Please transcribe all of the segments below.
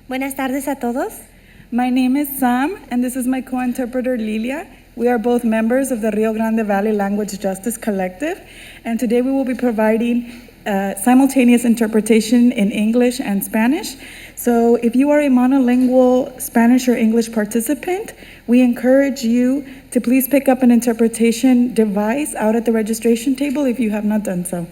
Buenas tardes a todos. My name is Sam, and this is my co-interpreter Lilia. We are both members of the Rio Grande Valley Language Justice Collective, and today we will be providing simultaneous interpretation in English and Spanish. So if you are a monolingual Spanish or English participant, we encourage you to please pick up an interpretation device out at the registration table if you have not done so.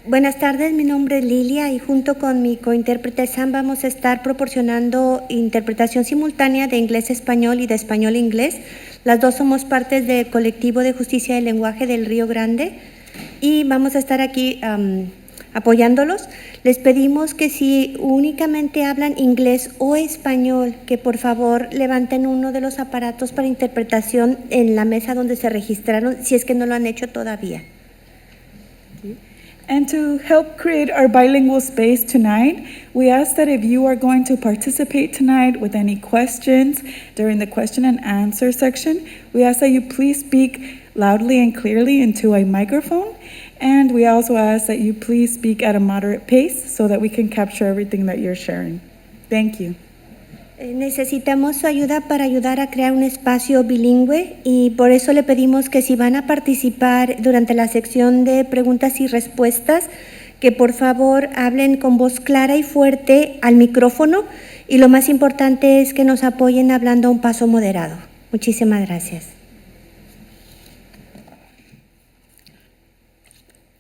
Buenas tardes, mi nombre es Lilia y junto con mi cointérprete Sam vamos a estar proporcionando interpretación simultánea de inglés a español y de español a inglés. Las dos somos partes del colectivo de justicia del lenguaje del Río Grande y vamos a estar aquí apoyándolos. Les pedimos que si únicamente hablan inglés o español, que por favor levanten uno de los aparatos para interpretación en la mesa donde se registraron, si es que no lo han hecho todavía. And to help create our bilingual space tonight, we ask that if you are going to participate tonight with any questions during the question and answer section, we ask that you please speak loudly and clearly into a microphone. And we also ask that you please speak at a moderate pace so that we can capture everything that you're sharing. Thank you. Necesitamos su ayuda para ayudar a crear un espacio bilingüe y por eso le pedimos que si van a participar durante la sección de preguntas y respuestas, que por favor hablen con voz clara y fuerte al micrófono y lo más importante es que nos apoyen hablando a un paso moderado. Muchísimas gracias.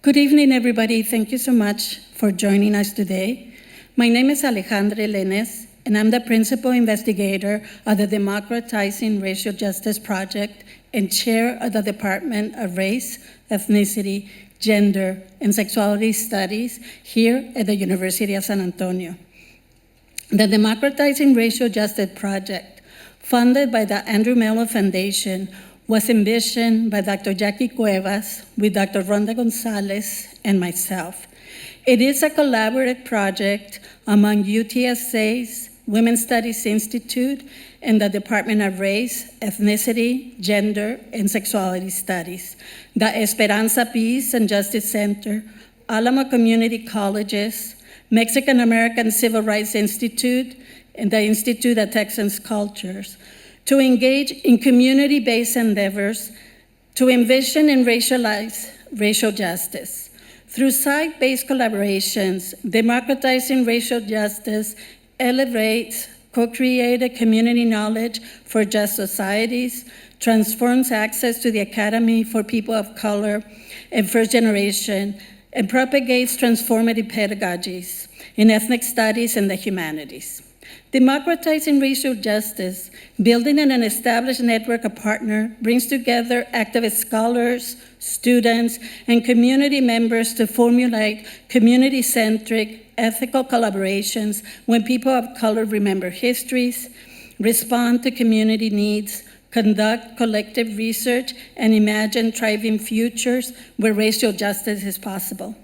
Good evening, everybody. Thank you so much for joining us today. My name is Alejandra Lenes, and I'm the principal investigator of the Democratizing Racial Justice Project and chair of the Department of Race, Ethnicity, Gender, and Sexuality Studies here at the University of San Antonio. The Democratizing Racial Justice Project, funded by the Andrew Mellon Foundation, was envisioned by Dr. Jackie Cuevas with Dr. Rhonda Gonzalez and myself. It is a collaborative project among UTSA's Women's Studies Institute and the Department of Race, Ethnicity, Gender, and Sexuality Studies, the Esperanza Peace and Justice Center, Alamo Community Colleges, Mexican American Civil Rights Institute, and the Institute of Texas Cultures, to engage in community-based endeavors to envision and racialize racial justice. Through site-based collaborations, democratizing racial justice elevates co-created community knowledge for just societies, transforms access to the academy for people of color and first generation, and propagates transformative pedagogies in ethnic studies and the humanities. Democratizing racial justice, building an established network of partners, brings together activist scholars, students, and community members to formulate community-centric ethical collaborations when people of color remember histories, respond to community needs, conduct collective research, and imagine thriving futures where racial justice is possible.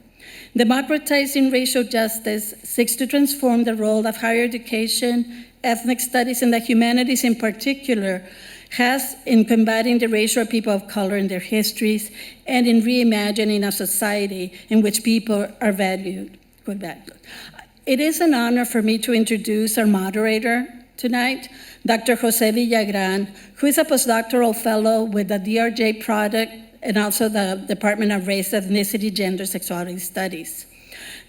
Democratizing racial justice seeks to transform the role of higher education, ethnic studies, and the humanities in particular has in combating the racial people of color in their histories and in reimagining a society in which people are valued. It is an honor for me to introduce our moderator tonight, Dr. Jose Villagran, who is a postdoctoral fellow with the DRJ Project and also the Department of Race, Ethnicity, Gender, Sexuality Studies.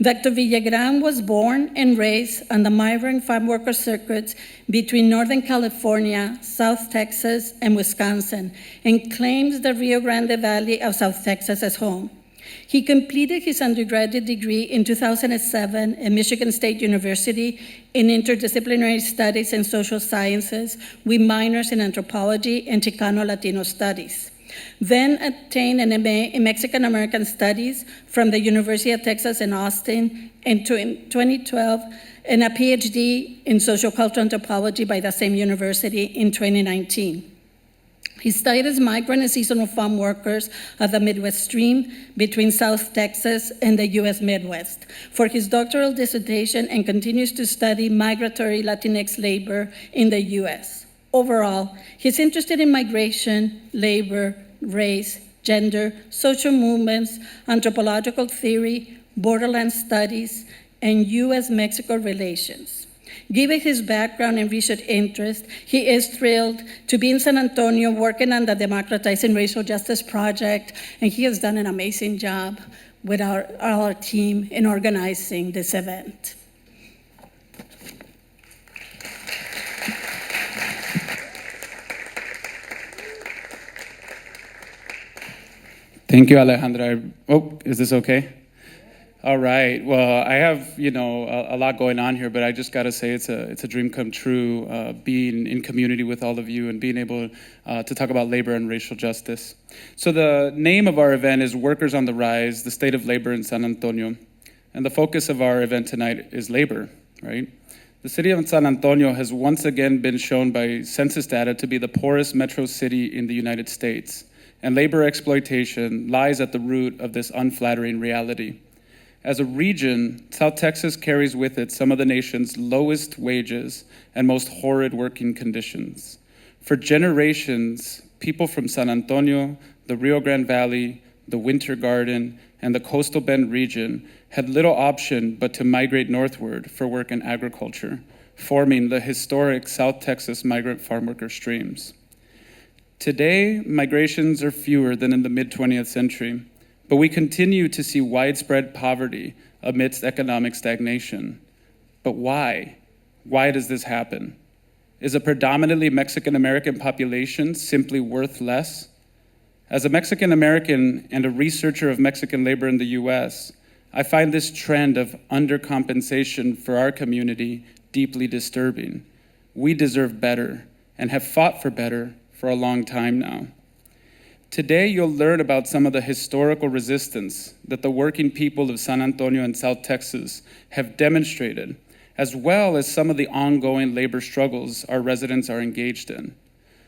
Dr. Villagran was born and raised on the migrant farm worker circuits between Northern California, South Texas, and Wisconsin, and claims the Rio Grande Valley of South Texas as home. He completed his undergraduate degree in 2007 at Michigan State University in interdisciplinary studies and social sciences with minors in anthropology and Chicano Latino studies. Then obtained an MA in Mexican American Studies from the University of Texas in Austin, and in 2012, and a PhD in sociocultural anthropology by the same university in 2019. He studied as migrant and seasonal farm workers of the Midwest Stream between South Texas and the US Midwest for his doctoral dissertation and continues to study migratory Latinx labor in the US. Overall, he's interested in migration, labor, race, gender, social movements, anthropological theory, borderland studies, and US-Mexico relations. Given his background and research interest, he is thrilled to be in San Antonio working on the Democratizing Racial Justice Project, and he has done an amazing job with our team in organizing this event. Thank you, Alejandra. Oh, is this okay? All right. Well, I have, a lot going on here, but I just got to say it's a dream come true, being in community with all of you and being able to talk about labor and racial justice. So the name of our event is Workers on the Rise, the State of Labor in San Antonio. And the focus of our event tonight is labor, right? The city of San Antonio has once again been shown by census data to be the poorest metro city in the United States. And labor exploitation lies at the root of this unflattering reality. As a region, South Texas carries with it some of the nation's lowest wages and most horrid working conditions. For generations, people from San Antonio, the Rio Grande Valley, the Winter Garden, and the Coastal Bend region had little option but to migrate northward for work in agriculture, forming the historic South Texas migrant farm worker streams. Today, migrations are fewer than in the mid-20th century, but we continue to see widespread poverty amidst economic stagnation. But why? Why does this happen? Is a predominantly Mexican-American population simply worth less? As a Mexican-American and a researcher of Mexican labor in the US, I find this trend of undercompensation for our community deeply disturbing. We deserve better and have fought for better for a long time now. Today, you'll learn about some of the historical resistance that the working people of San Antonio and South Texas have demonstrated, as well as some of the ongoing labor struggles our residents are engaged in.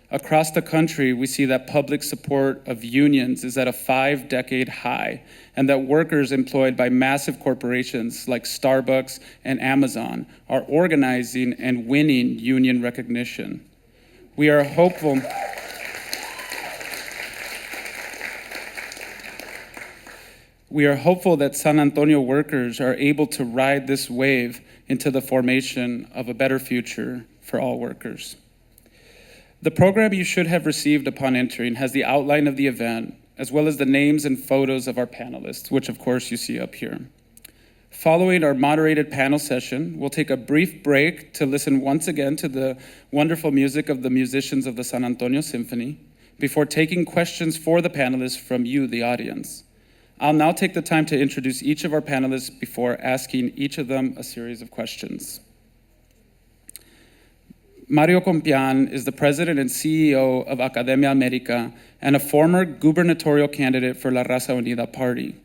Across the country, we see that public support of unions is at a 5-decade high, and that workers employed by massive corporations like Starbucks and Amazon are organizing and winning union recognition. We are hopeful that San Antonio workers are able to ride this wave into the formation of a better future for all workers. The program you should have received upon entering has the outline of the event, as well as the names and photos of our panelists, which of course you see up here. Following our moderated panel session, we'll take a brief break to listen once again to the wonderful music of the musicians of the San Antonio Symphony before taking questions for the panelists from you, the audience. I'll now take the time to introduce each of our panelists before asking each of them a series of questions. Mario Compián is the president and CEO of Academia America and a former gubernatorial candidate for La Raza Unida Party.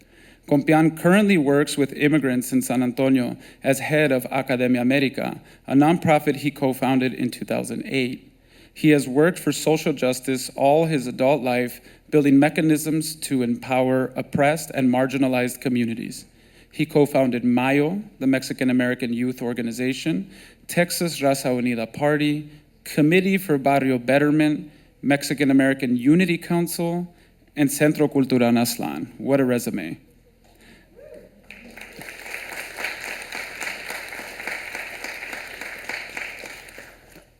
Compián currently works with immigrants in San Antonio as head of Academia America, a nonprofit he co-founded in 2008. He has worked for social justice all his adult life, building mechanisms to empower oppressed and marginalized communities. He co-founded Mayo, the Mexican-American youth organization, Texas Raza Unida Party, Committee for Barrio Betterment, Mexican-American Unity Council, and Centro Cultural Aztlán. What a resume.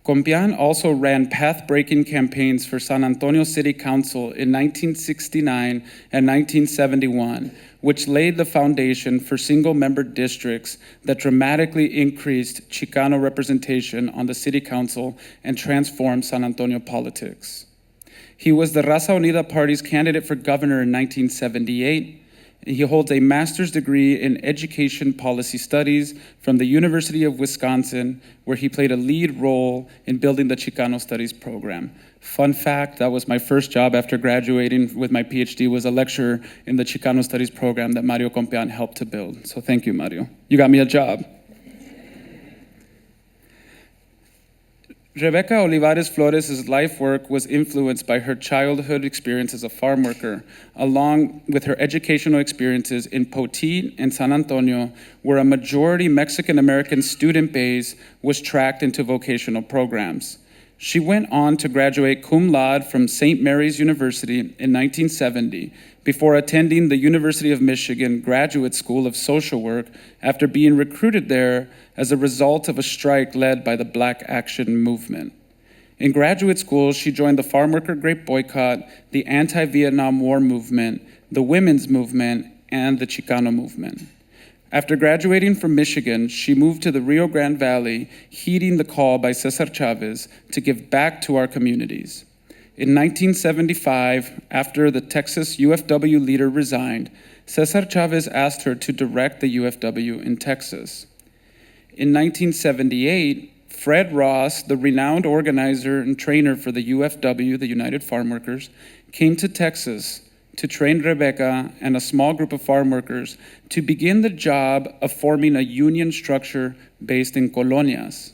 Compián also ran path-breaking campaigns for San Antonio City Council in 1969 and 1971, which laid the foundation for single-member districts that dramatically increased Chicano representation on the city council and transformed San Antonio politics. He was the Raza Unida Party's candidate for governor in 1978. He holds a master's degree in education policy studies from the University of Wisconsin, where he played a lead role in building the Chicano Studies program. Fun fact, that was my first job after graduating with my PhD, was a lecturer in the Chicano Studies program that Mario Compián helped to build. So thank you, Mario. You got me a job. Rebecca Olivares Flores' life work was influenced by her childhood experience as a farm worker, along with her educational experiences in Poteet and San Antonio, where a majority Mexican-American student base was tracked into vocational programs. She went on to graduate cum laude from St. Mary's University in 1970 before attending the University of Michigan Graduate School of Social Work after being recruited there as a result of a strike led by the Black Action Movement. In graduate school, she joined the farm worker grape boycott, the anti-Vietnam War movement, the women's movement, and the Chicano movement. After graduating from Michigan, she moved to the Rio Grande Valley, heeding the call by Cesar Chavez to give back to our communities. In 1975, after the Texas UFW leader resigned, Cesar Chavez asked her to direct the UFW in Texas. In 1978, Fred Ross, the renowned organizer and trainer for the UFW, the United Farm Workers, came to Texas to train Rebecca and a small group of farm workers to begin the job of forming a union structure based in colonias.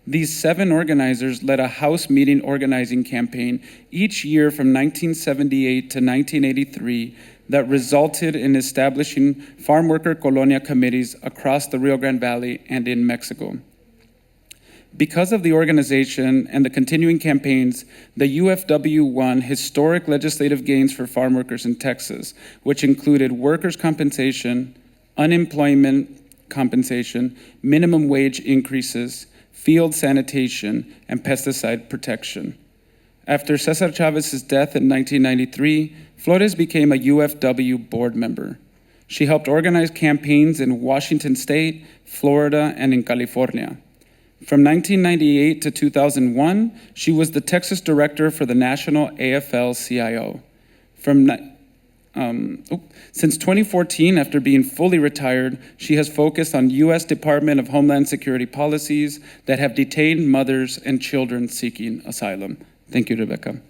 These 7 organizers led a house meeting organizing campaign each year from 1978 to 1983 that resulted in establishing farm worker colonia committees across the Rio Grande Valley and in Mexico. Because of the organization and the continuing campaigns, the UFW won historic legislative gains for farm workers in Texas, which included workers' compensation, unemployment compensation, minimum wage increases, field sanitation, and pesticide protection. After Cesar Chavez's death in 1993, Flores became a UFW board member. She helped organize campaigns in Washington State, Florida, and in California. From 1998 to 2001, she was the Texas director for the National AFL-CIO. Since 2014, after being fully retired, she has focused on U.S. Department of Homeland Security policies that have detained mothers and children seeking asylum. Thank you, Rebecca.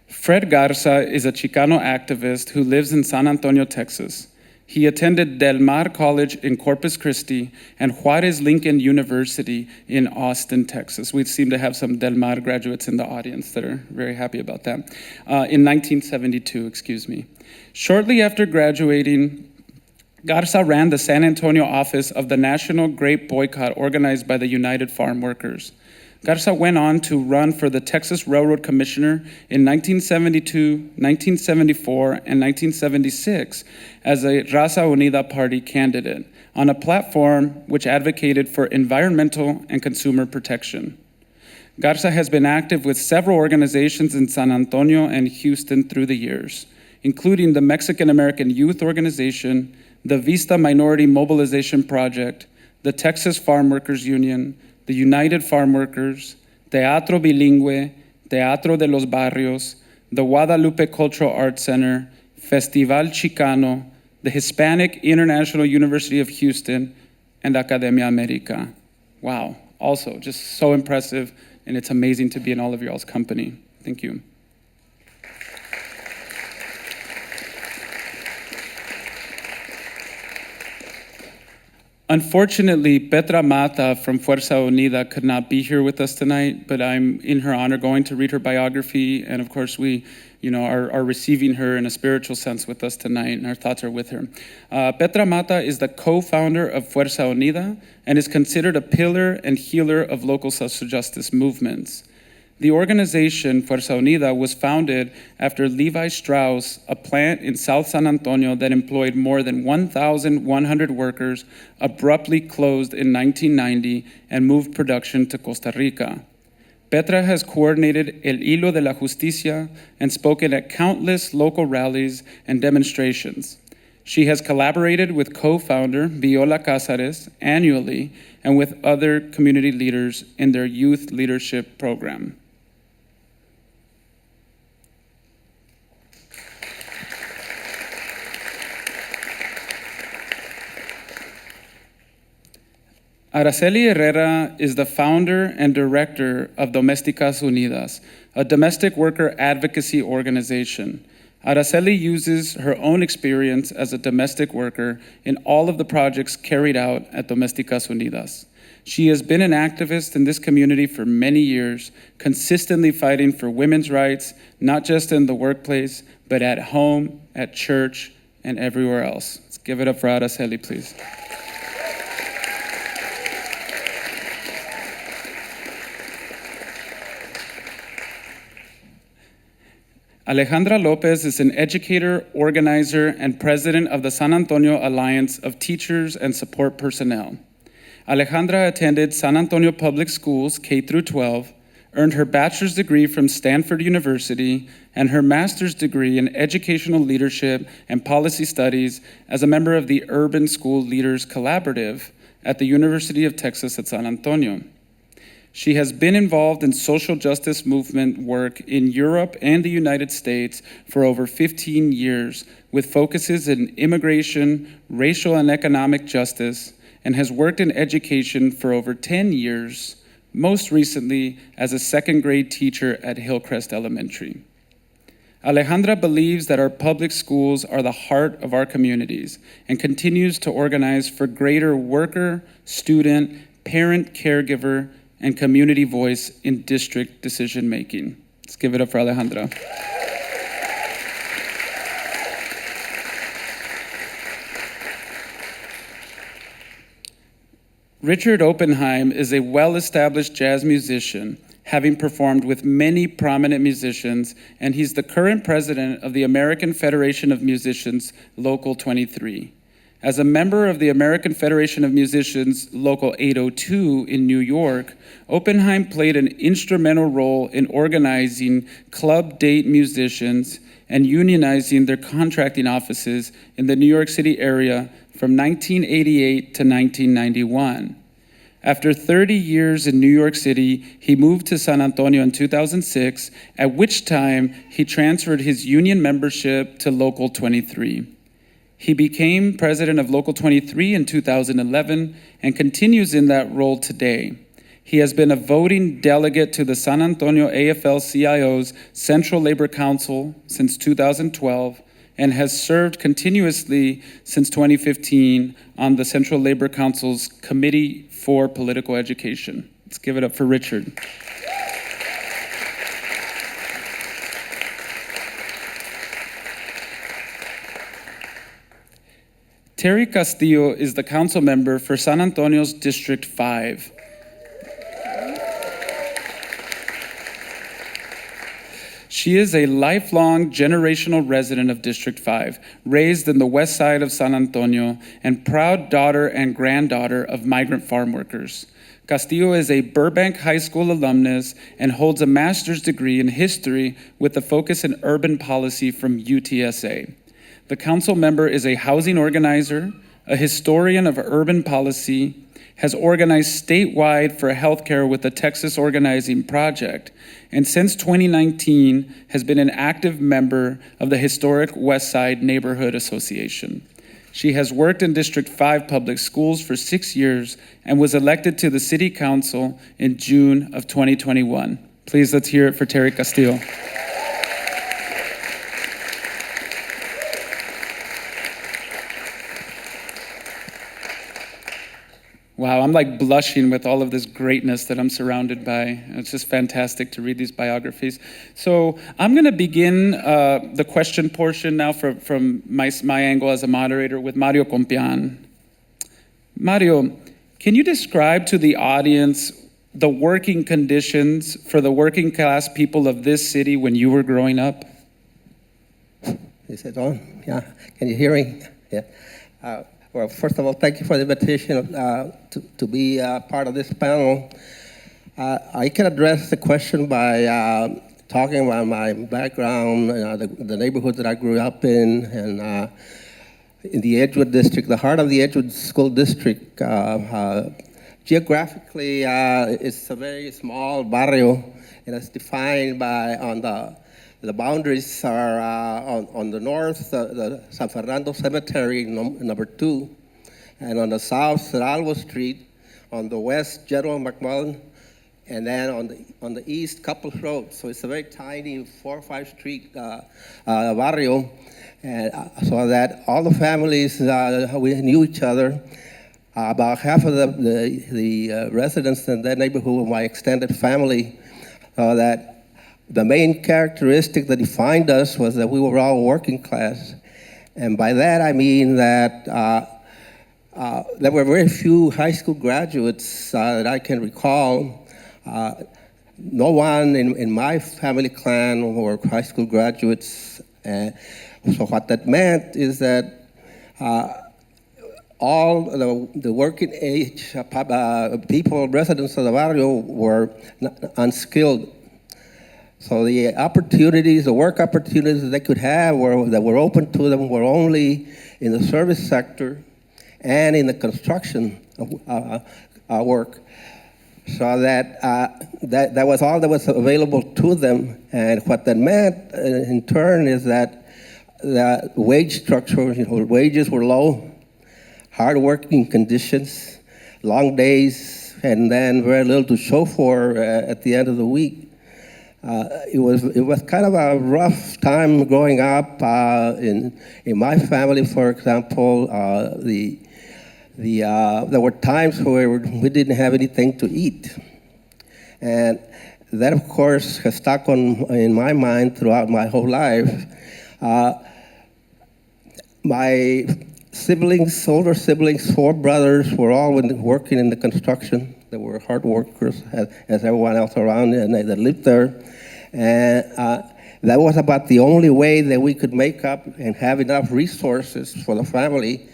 Fred Garza is a Chicano activist who lives in San Antonio, Texas. He attended Del Mar College in Corpus Christi and Juarez Lincoln University in Austin, Texas. We seem to have some Del Mar graduates in the audience that are very happy about that. In 1972, excuse me. Shortly after graduating, Garza ran the San Antonio office of the National Grape Boycott organized by the United Farm Workers. Garza went on to run for the Texas Railroad Commissioner in 1972, 1974, and 1976 as a Raza Unida Party candidate on a platform which advocated for environmental and consumer protection. Garza has been active with several organizations in San Antonio and Houston through the years, including the Mexican American Youth Organization, the Vista Minority Mobilization Project, the Texas Farm Workers Union, the United Farm Workers, Teatro Bilingüe, Teatro de los Barrios, the Guadalupe Cultural Arts Center, Festival Chicano, the Hispanic International University of Houston, and Academia America. Wow, also just so impressive, and it's amazing to be in all of y'all's company. Thank you. Unfortunately, Petra Mata from Fuerza Unida could not be here with us tonight, but I'm in her honor going to read her biography, and of course we are receiving her in a spiritual sense with us tonight, and our thoughts are with her. Petra Mata is the co-founder of Fuerza Unida and is considered a pillar and healer of local social justice movements. The organization, Fuerza Unida, was founded after Levi Strauss, a plant in South San Antonio that employed more than 1,100 workers, abruptly closed in 1990 and moved production to Costa Rica. Petra has coordinated El Hilo de la Justicia and spoken at countless local rallies and demonstrations. She has collaborated with co-founder Viola Cázares annually and with other community leaders in their youth leadership program. Araceli Herrera is the founder and director of Domésticas Unidas, a domestic worker advocacy organization. Araceli uses her own experience as a domestic worker in all of the projects carried out at Domésticas Unidas. She has been an activist in this community for many years, consistently fighting for women's rights, not just in the workplace, but at home, at church, and everywhere else. Let's give it up for Araceli, please. Alejandra Lopez is an educator, organizer, and president of the San Antonio Alliance of Teachers and Support Personnel. Alejandra attended San Antonio Public Schools K through 12, earned her bachelor's degree from Stanford University and her master's degree in educational leadership and policy studies as a member of the Urban School Leaders Collaborative at the University of Texas at San Antonio. She has been involved in social justice movement work in Europe and the United States for over 15 years, with focuses in immigration, racial and economic justice, and has worked in education for over 10 years, most recently as a second grade teacher at Hillcrest Elementary. Alejandra believes that our public schools are the heart of our communities and continues to organize for greater worker, student, parent, caregiver, and community voice in district decision-making. Let's give it up for Alejandra. Richard Oppenheim is a well-established jazz musician, having performed with many prominent musicians, and he's the current president of the American Federation of Musicians, Local 23. As a member of the American Federation of Musicians, Local 802 in New York, Oppenheim played an instrumental role in organizing club date musicians and unionizing their contracting offices in the New York City area from 1988 to 1991. After 30 years in New York City, he moved to San Antonio in 2006, at which time he transferred his union membership to Local 23. He became president of Local 23 in 2011 and continues in that role today. He has been a voting delegate to the San Antonio AFL-CIO's Central Labor Council since 2012 and has served continuously since 2015 on the Central Labor Council's Committee for Political Education. Let's give it up for Richard. Terry Castillo is the council member for San Antonio's District 5. She is a lifelong generational resident of District 5, raised in the west side of San Antonio, and proud daughter and granddaughter of migrant farm workers. Castillo is a Burbank High School alumnus and holds a master's degree in history with a focus in urban policy from UTSA. The council member is a housing organizer, a historian of urban policy, has organized statewide for healthcare with the Texas Organizing Project, and since 2019 has been an active member of the historic West Side Neighborhood Association. She has worked in District 5 public schools for 6 years and was elected to the City Council in June of 2021. Please, let's hear it for Terry Castillo. Wow, I'm like blushing with all of this greatness that I'm surrounded by. It's just fantastic to read these biographies. So I'm going to begin the question portion now from my angle as a moderator with Mario Compian. Mario, can you describe to the audience the working conditions for the working class people of this city when you were growing up? Is it on? Yeah. Can you hear me? Yeah. Well, first of all, thank you for the invitation to be part of this panel. I can address the question by talking about my background, the neighborhood that I grew up in the Edgewood district, the heart of the Edgewood School District. Geographically, it's a very small barrio, and it's defined by the boundaries are on the north, the San Fernando Cemetery, number 2, and on the south, Ceralvo Street, on the west, General McMullen, and then on the east, Couples Road. So it's a very tiny 4 or 5 street barrio, and so that all the families, we knew each other. About half of the residents in that neighborhood were my extended family, that the main characteristic that defined us was that we were all working class. And by that I mean that there were very few high school graduates that I can recall. No one in my family clan were high school graduates. So what that meant is that all the working age people, residents of the barrio, were unskilled. So the opportunities, the work opportunities they could have that were open to them were only in the service sector and in the construction work. So that was all that was available to them. And what that meant in turn is that the wage structure, wages were low, hard working conditions, long days, and then very little to show for at the end of the week. It was kind of a rough time growing up. In my family, for example, there were times where we didn't have anything to eat. And that, of course, has stuck in my mind throughout my whole life. My siblings, older siblings, 4 brothers, were all working in the construction. They were hard workers, as everyone else around and that lived there. And that was about the only way that we could make up and have enough resources for the family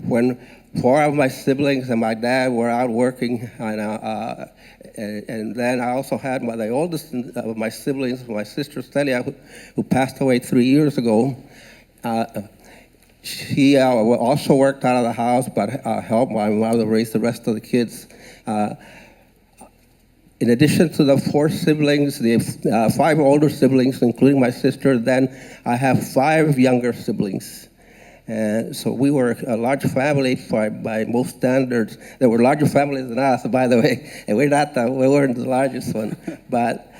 when 4 of my siblings and my dad were out working. And then I also had the oldest of my siblings, my sister Celia, who passed away 3 years ago. She also worked out of the house, but helped my mother raise the rest of the kids. In addition to the 4 siblings, the 5 older siblings, including my sister, then I have 5 younger siblings. And so we were a large family by most standards. There were larger families than us, by the way, and we weren't the largest one. But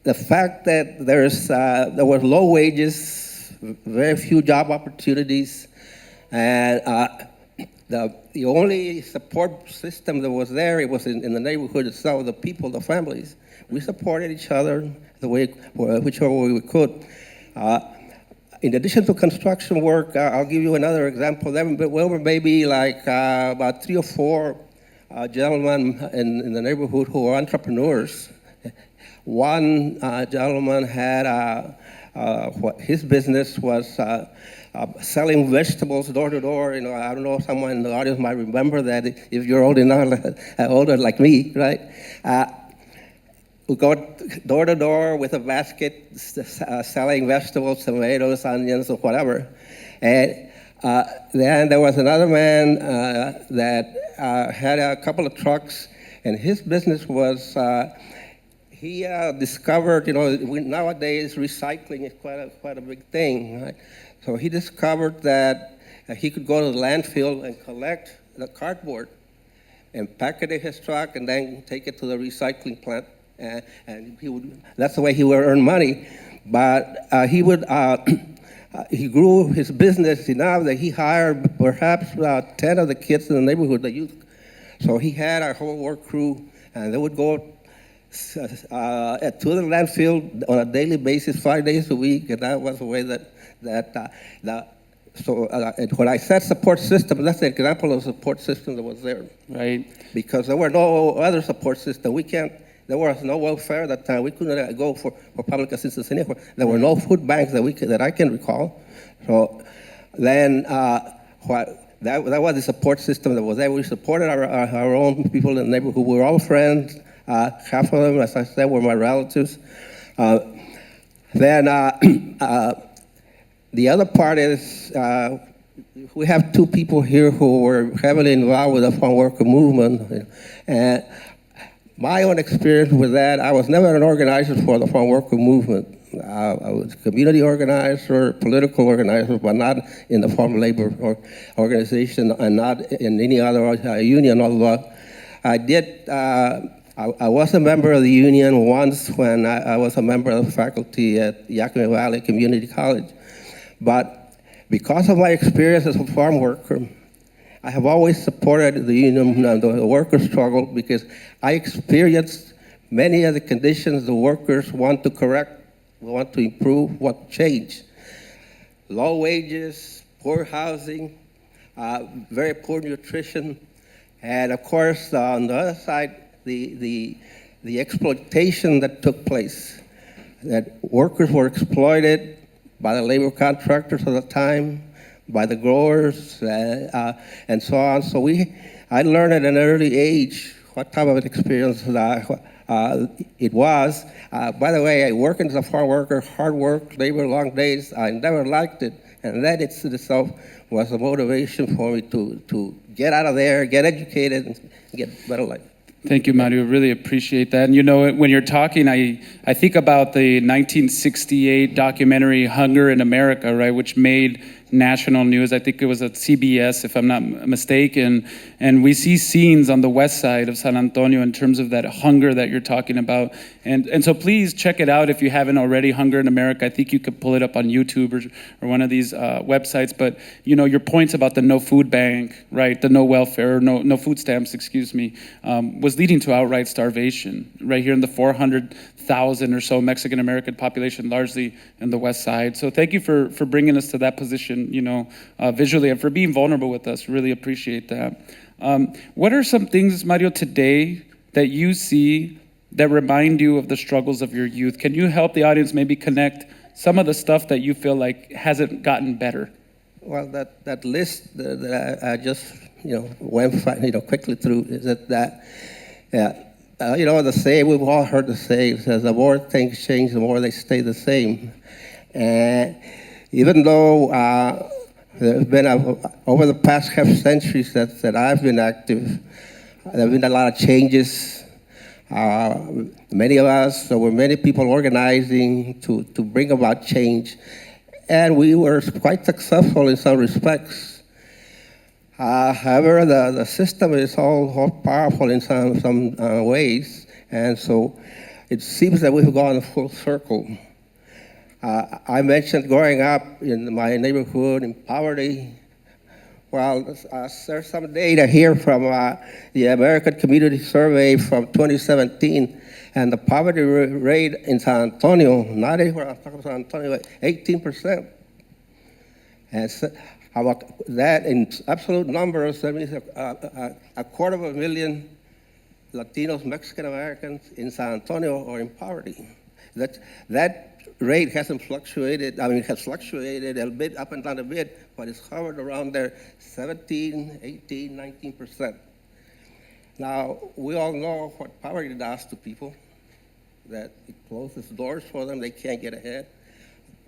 the fact that there were low wages, very few job opportunities, and the only support system that was there, it was in the neighborhood itself, the people, the families. We supported each other whichever way we could. In addition to construction work, I'll give you another example. There were maybe like about 3 or 4 gentlemen in the neighborhood who were entrepreneurs. One gentleman had what his business was selling vegetables door to door. I don't know if someone in the audience might remember that if you're old enough, older like me, right? We go door to door with a basket selling vegetables, tomatoes, onions, or whatever. And then there was another man that had a couple of trucks, and his business was he discovered, nowadays recycling is quite a big thing, right? So he discovered that he could go to the landfill and collect the cardboard and pack it in his truck and then take it to the recycling plant. And that's the way he would earn money. But he grew his business enough that he hired perhaps 10 of the kids in the neighborhood, the youth. So he had a whole work crew, and they would go to the landfill on a daily basis, 5 days a week, and that was the way when I said support system, that's an example of a support system that was there. Right. Because there were no other support system. There was no welfare at that time. We couldn't go for public assistance anywhere. There were no food banks that I can recall. So then that was the support system that was there. We supported our own people in the neighborhood. We were all friends. Half of them, as I said, were my relatives. Then the other part is we have 2 people here who were heavily involved with the farm worker movement. And my own experience with that, I was never an organizer for the farm worker movement. I was a community organizer, political organizer, but not in the farm labor organization and not in any other union, although I did. I was a member of the union once when I was a member of the faculty at Yakima Valley Community College. But because of my experience as a farm worker, I have always supported the union, the worker struggle, because I experienced many of the conditions the workers want to correct, want to improve, want to change. low wages, poor housing, very poor nutrition, and of course, on the other side, the exploitation that took place, that workers were exploited by the labor contractors of the time, by the growers, and so on. So I learned at an early age what type of an experience it was. By the way, I work as a farm worker, hard work, labor, long days. I never liked it, and that itself was a motivation for me to get out of there, get educated, and get a better life. Thank you, Mario. Really appreciate that. And you know, when you're talking, I think about the 1968 documentary Hunger in America, right, which made national news. I think it was at CBS, if I'm not mistaken. And we see scenes on the west side of San Antonio in terms of that hunger that you're talking about. And so please check it out if you haven't already, Hunger in America. I think you could pull it up on YouTube or one of these websites. But, you know, your points about the no food bank, right, the no welfare, no food stamps, excuse me, was leading to outright starvation right here in the 400,000 or so Mexican American population, largely in the west side. So thank you for bringing us to that position, you know, visually, and for being vulnerable with us. Really appreciate that. What are some things, Mario, today that you see that remind you of the struggles of your youth? Can you help the audience maybe connect some of the stuff that you feel like hasn't gotten better? Well, that list that I just went quickly through is that the saying, we've all heard the saying, says the more things change, the more they stay the same. And even though there's been over the past half centuries that I've been active, there have been a lot of changes. Many of us, there were many people organizing to bring about change, and we were quite successful in some respects. However, the system is all powerful in some ways, and so it seems that we've gone full circle. I mentioned growing up in my neighborhood in poverty. Well, there's some data here from the American Community Survey from 2017, and the poverty rate in San Antonio, not anywhere else, San Antonio, 18%. And so, that in absolute numbers, that means 250,000 Latinos, Mexican Americans in San Antonio are in poverty. That rate hasn't fluctuated. I mean, it has fluctuated a bit up and down a bit, but it's hovered around there 17, 18, 19%. Now, we all know what poverty does to people, that it closes doors for them, they can't get ahead.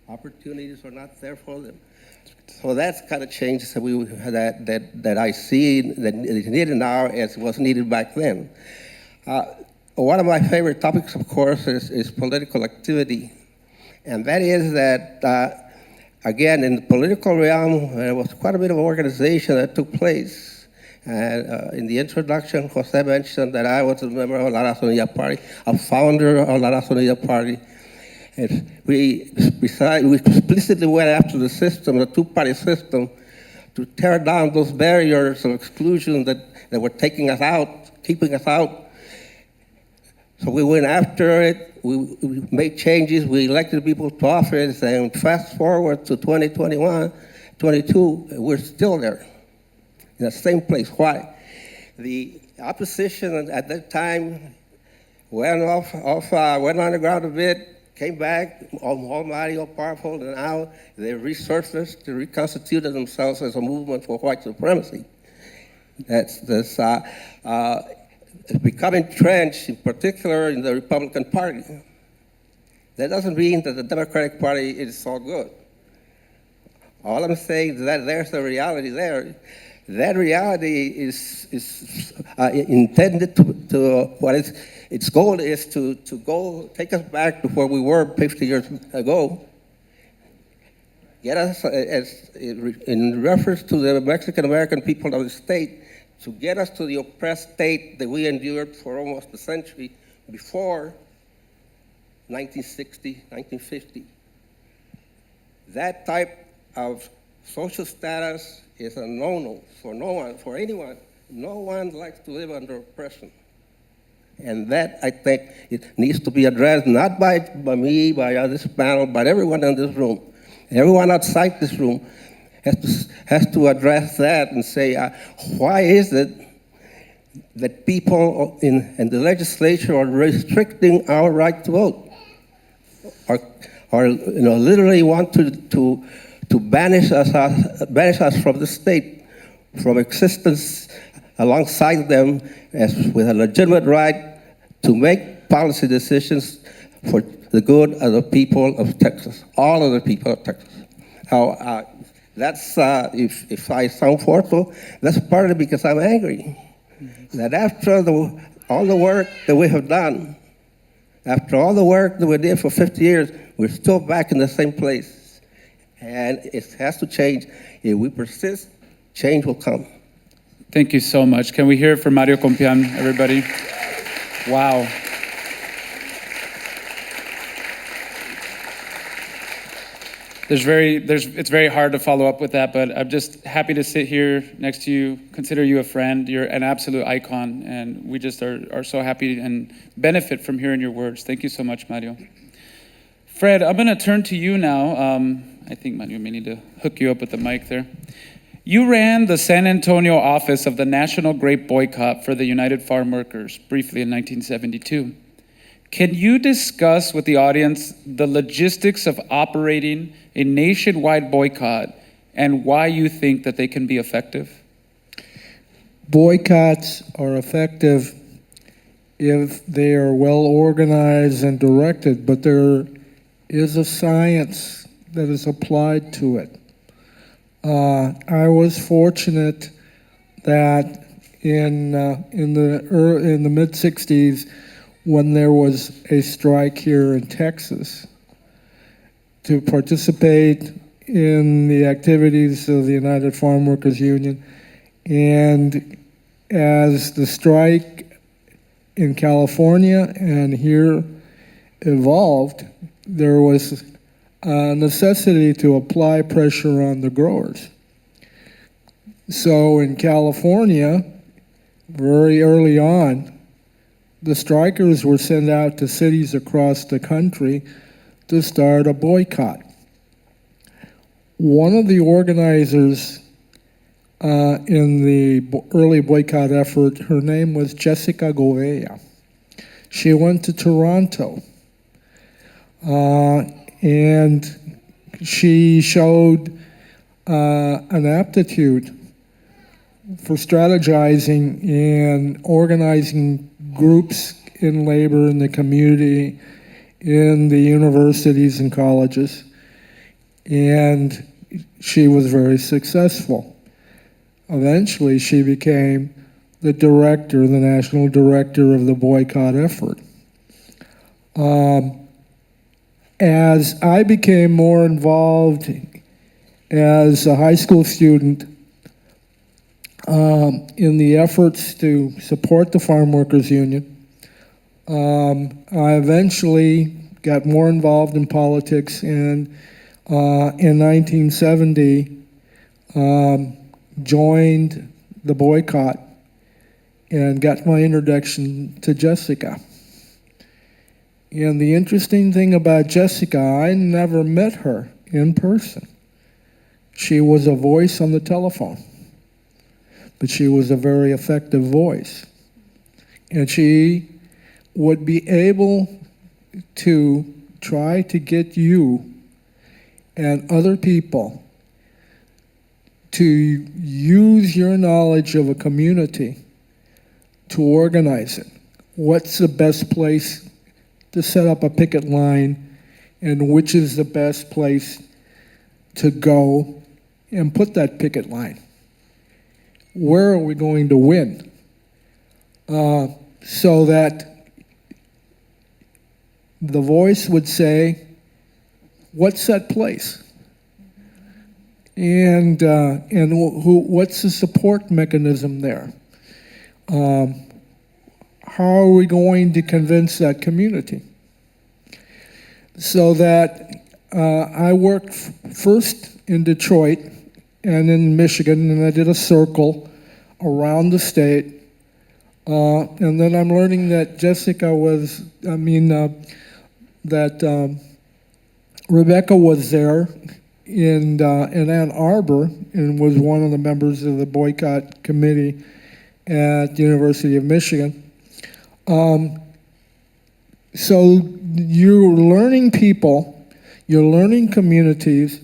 Opportunities are not there for them. So that's kind of changes that I see that is needed now as was needed back then. One of my favorite topics, of course, is political activity. And that is that, again, in the political realm, there was quite a bit of organization that took place. And in the introduction, Jose mentioned that I was a member of La Razonilla Party, a founder of La Razonilla Party. And we explicitly went after the system, the two-party system, to tear down those barriers of exclusion that were taking us out, keeping us out. So we went after it, we made changes, we elected people to office, and fast forward to 2021, 22, we're still there, in the same place. Why? The opposition at that time went underground a bit, came back, almighty, all powerful, and now they resurfaced, they reconstituted themselves as a movement for white supremacy. It's become entrenched, in particular, in the Republican Party. That doesn't mean that the Democratic Party is all good. All I'm saying is that there's a reality there. That reality is intended to its goal is to go take us back to where we were 50 years ago. Get us, in reference to the Mexican American people of the state, to get us to the oppressed state that we endured for almost a century before 1960, 1950. That type of social status is a no-no for no one, for anyone. No one likes to live under oppression. And that, I think, it needs to be addressed, not by me, by this panel, but everyone in this room. Everyone outside this room has to address that and say, why is it that people in the legislature are restricting our right to vote, or literally want to banish us from the state, from existence alongside them, as with a legitimate right to make policy decisions for the good of the people of Texas, all of the people of Texas. Now, that's if I sound forceful, that's partly because I'm angry. That after all the work that we have done, after all the work that we did for 50 years, we're still back in the same place. And it has to change. If we persist, change will come. Thank you so much. Can we hear it from Mario Compian, everybody? Wow. It's very hard to follow up with that, but I'm just happy to sit here next to you, consider you a friend. You're an absolute icon, and we just are so happy and benefit from hearing your words. Thank you so much, Mario. Fred, I'm going to turn to you now. I think Mario may need to hook you up with the mic there. You ran the San Antonio office of the National Grape Boycott for the United Farm Workers briefly in 1972. Can you discuss with the audience the logistics of operating a nationwide boycott and why you think that they can be effective? Boycotts are effective if they are well organized and directed, but there is a science that is applied to it. I was fortunate that in the mid-60s, when there was a strike here in Texas, to participate in the activities of the United Farm Workers Union. And as the strike in California and here evolved, there was a necessity to apply pressure on the growers. So in California, very early on, the strikers were sent out to cities across the country to start a boycott. One of the organizers in the early boycott effort, her name was Jessica Govea. She went to Toronto, and she showed an aptitude for strategizing and organizing groups in labor in the community, in the universities and colleges, and she was very successful. Eventually, she became the director, the national director of the boycott effort. As I became more involved as a high school student in the efforts to support the Farm Workers Union, I eventually got more involved in politics, and in 1970 joined the boycott and got my introduction to Jessica. And the interesting thing about Jessica, I never met her in person. She was a voice on the telephone, but she was a very effective voice. And she would be able to try to get you and other people to use your knowledge of a community to organize it. What's the best place to set up a picket line, and which is the best place to go and put that picket line? Where are we going to win? So that the voice would say, what's that place? And what's the support mechanism there? How are we going to convince that community? So that I worked first in Detroit and in Michigan, and I did a circle around the state. And then I'm learning that Rebecca was there in Ann Arbor and was one of the members of the boycott committee at the University of Michigan. So you're learning people, you're learning communities,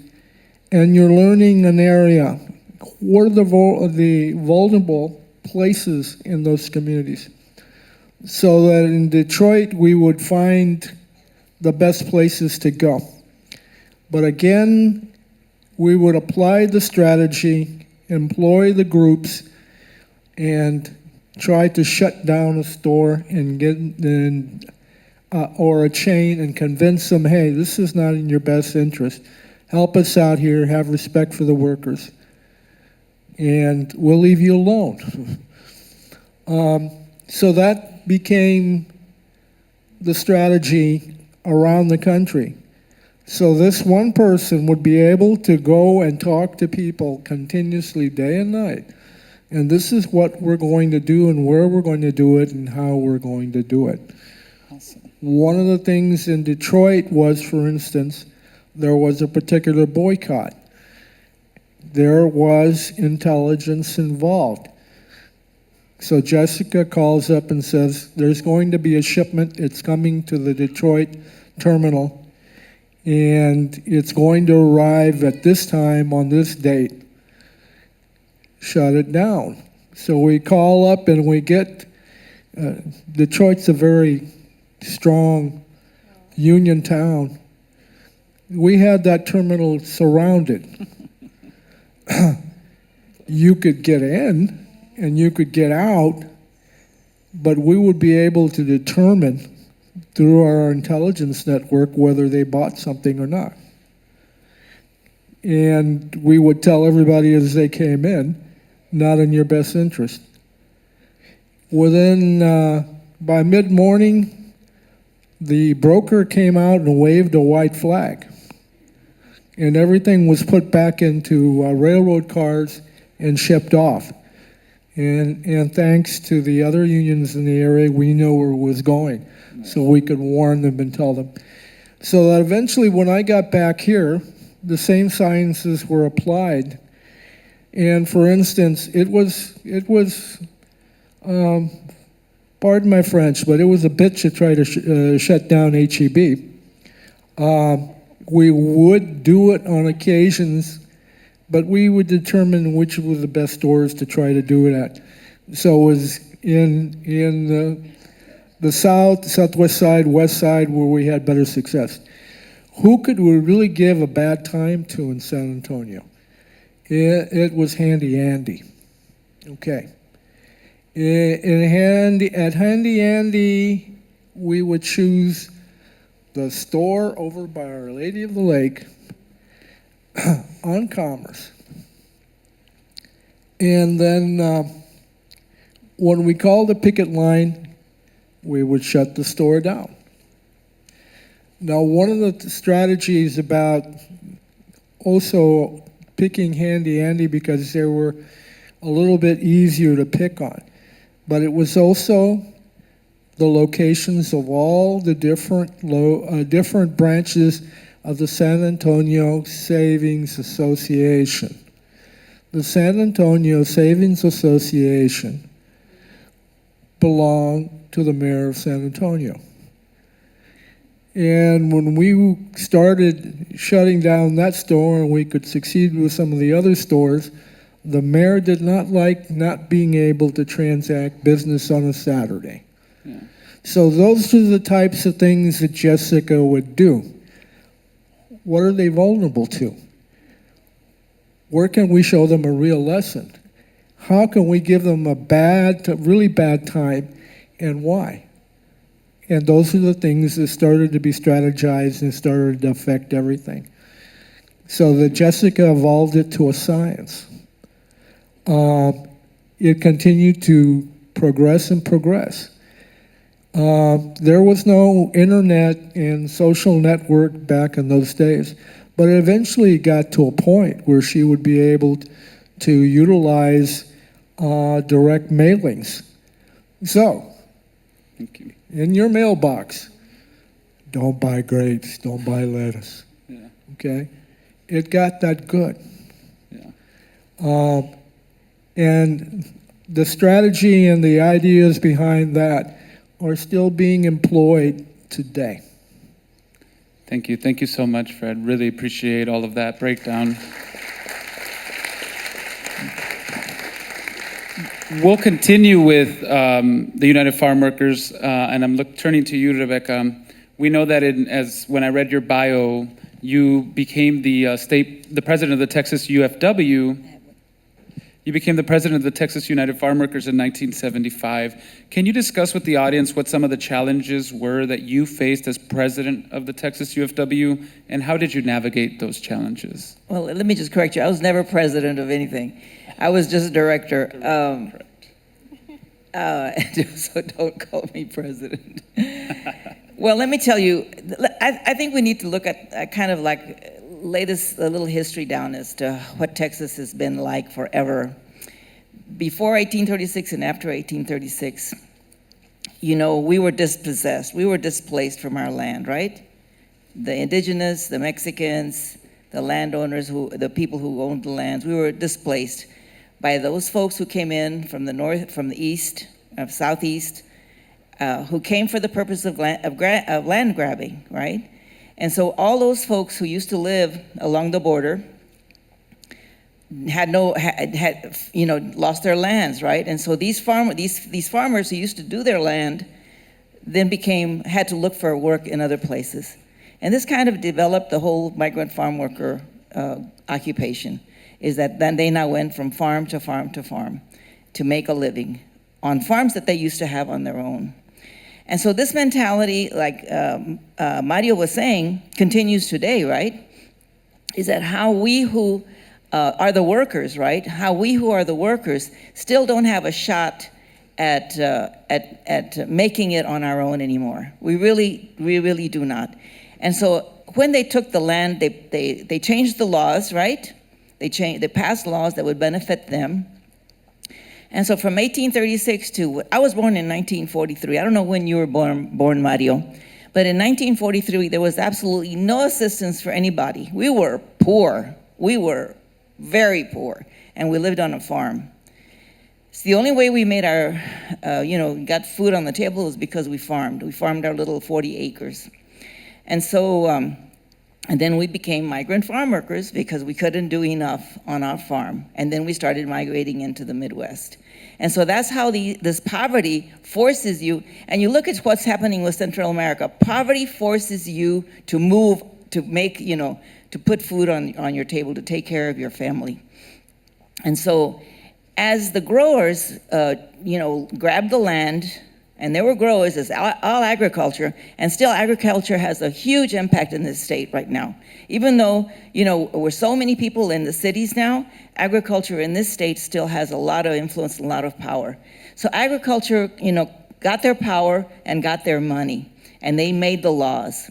and you're learning an area. What are the vulnerable places in those communities? So that in Detroit, we would find the best places to go. But again, we would apply the strategy, employ the groups, and try to shut down a store and or a chain and convince them, hey, this is not in your best interest. Help us out here, have respect for the workers, and we'll leave you alone. So that became the strategy around the country. So this one person would be able to go and talk to people continuously day and night. And this is what we're going to do and where we're going to do it and how we're going to do it. Awesome. One of the things in Detroit was, for instance, there was a particular boycott. There was intelligence involved. So Jessica calls up and says, there's going to be a shipment. It's coming to the Detroit terminal. And it's going to arrive at this time on this date. Shut it down. So we call up and we get, Detroit's a very strong union town. We had that terminal surrounded. You could get in and you could get out, but we would be able to determine through our intelligence network whether they bought something or not. And we would tell everybody as they came in, not in your best interest. By mid-morning, the broker came out and waved a white flag. And everything was put back into railroad cars and shipped off. And thanks to the other unions in the area, we knew where it was going. So we could warn them and tell them. So that eventually when I got back here, the same sciences were applied. And for instance, it was pardon my French, but it was a bitch to try to shut down HEB. We would do it on occasions, but we would determine which were the best stores to try to do it at. So it was in the south, southwest side, west side, where we had better success. Who could we really give a bad time to in San Antonio? It was Handy Andy. Okay. At Handy Andy, we would choose the store over by Our Lady of the Lake on Commerce. And then when we called the picket line, we would shut the store down. Now, one of the strategies about also picking Handy Andy because they were a little bit easier to pick on, but it was also the locations of all the different branches of the San Antonio Savings Association. The San Antonio Savings Association belonged to the mayor of San Antonio. And when we started shutting down that store and we could succeed with some of the other stores, the mayor did not like not being able to transact business on a Saturday. Yeah. So those are the types of things that Jessica would do. What are they vulnerable to? Where can we show them a real lesson? How can we give them a really bad time, and why? And those are the things that started to be strategized and started to affect everything. So that Jessica evolved it to a science. It continued to progress and progress. There was no internet and social network back in those days, but it eventually got to a point where she would be able to utilize direct mailings. So, in your mailbox, don't buy grapes, don't buy lettuce. Yeah. Okay? it got that good. Yeah. And the strategy and the ideas behind that are still being employed today. Thank you. Thank you so much, Fred. Really appreciate all of that breakdown. We'll continue with the United Farm Workers, and I'm turning to you, Rebecca. We know that when I read your bio, you became the president of the Texas UFW. You became the president of the Texas United Farm Workers in 1975. Can you discuss with the audience what some of the challenges were that you faced as president of the Texas UFW, and how did you navigate those challenges? Well, let me just correct you. I was never president of anything. I was just director. So don't call me president. Well, let me tell you, I think we need to look at kind of like latest a little history down as to what Texas has been like forever. Before 1836 and after 1836, you know, we were dispossessed. We were displaced from our land, right? The indigenous, the Mexicans, the landowners, the people who owned the lands, we were displaced by those folks who came in from the north, from the east, southeast, who came for the purpose of land grabbing, right? And so all those folks who used to live along the border had lost their lands, right? And so these farmers who used to do their land then had to look for work in other places. And this kind of developed the whole migrant farm worker occupation, is that then they now went from farm to farm to farm to make a living on farms that they used to have on their own. And so this mentality, like Mario was saying, continues today, right? Is that how we who are the workers, right? How we who are the workers still don't have a shot at making it on our own anymore. We really do not. And so when they took the land, they changed the laws, right? They passed laws that would benefit them. And so from 1836 I was born in 1943. I don't know when you were born, Mario, but in 1943, there was absolutely no assistance for anybody. We were poor. We were very poor, and we lived on a farm. It's the only way we made got food on the table was because we farmed. We farmed our little 40 acres. And so, and then we became migrant farm workers because we couldn't do enough on our farm. And then we started migrating into the Midwest. And so that's how this poverty forces you, and you look at what's happening with Central America. Poverty forces you to move, to make, to put food on your table, to take care of your family. And so as the growers, grabbed the land, and there were growers, it's all agriculture, and still agriculture has a huge impact in this state right now. Even though, we're so many people in the cities now, agriculture in this state still has a lot of influence, a lot of power. So agriculture, got their power and got their money, and they made the laws.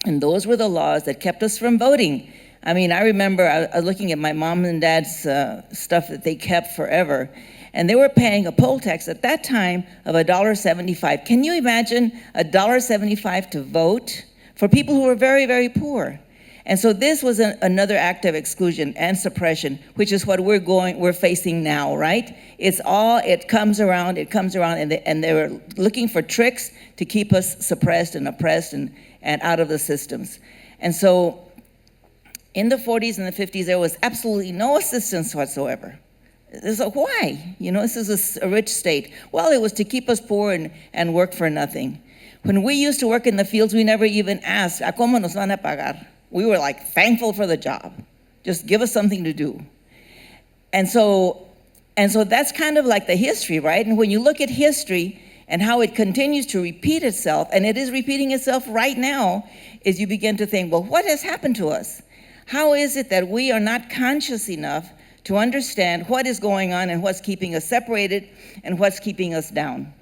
And those were the laws that kept us from voting. I mean, I remember I was looking at my mom and dad's stuff that they kept forever, and they were paying a poll tax at that time of $1.75. Can you imagine $1.75 to vote for people who were very, very poor? And so this was another act of exclusion and suppression, which is what we're facing now, right? It comes around, and they were looking for tricks to keep us suppressed and oppressed and out of the systems. And so in the 40s and the 50s, there was absolutely no assistance whatsoever. So why? This is a rich state. Well, it was to keep us poor and work for nothing. When we used to work in the fields, we never even asked, ¿A cómo nos van a pagar? We were like thankful for the job. Just give us something to do. And so that's kind of like the history, right? And when you look at history and how it continues to repeat itself, and it is repeating itself right now, is you begin to think, well, what has happened to us? How is it that we are not conscious enough to understand what is going on and what's keeping us separated and what's keeping us down?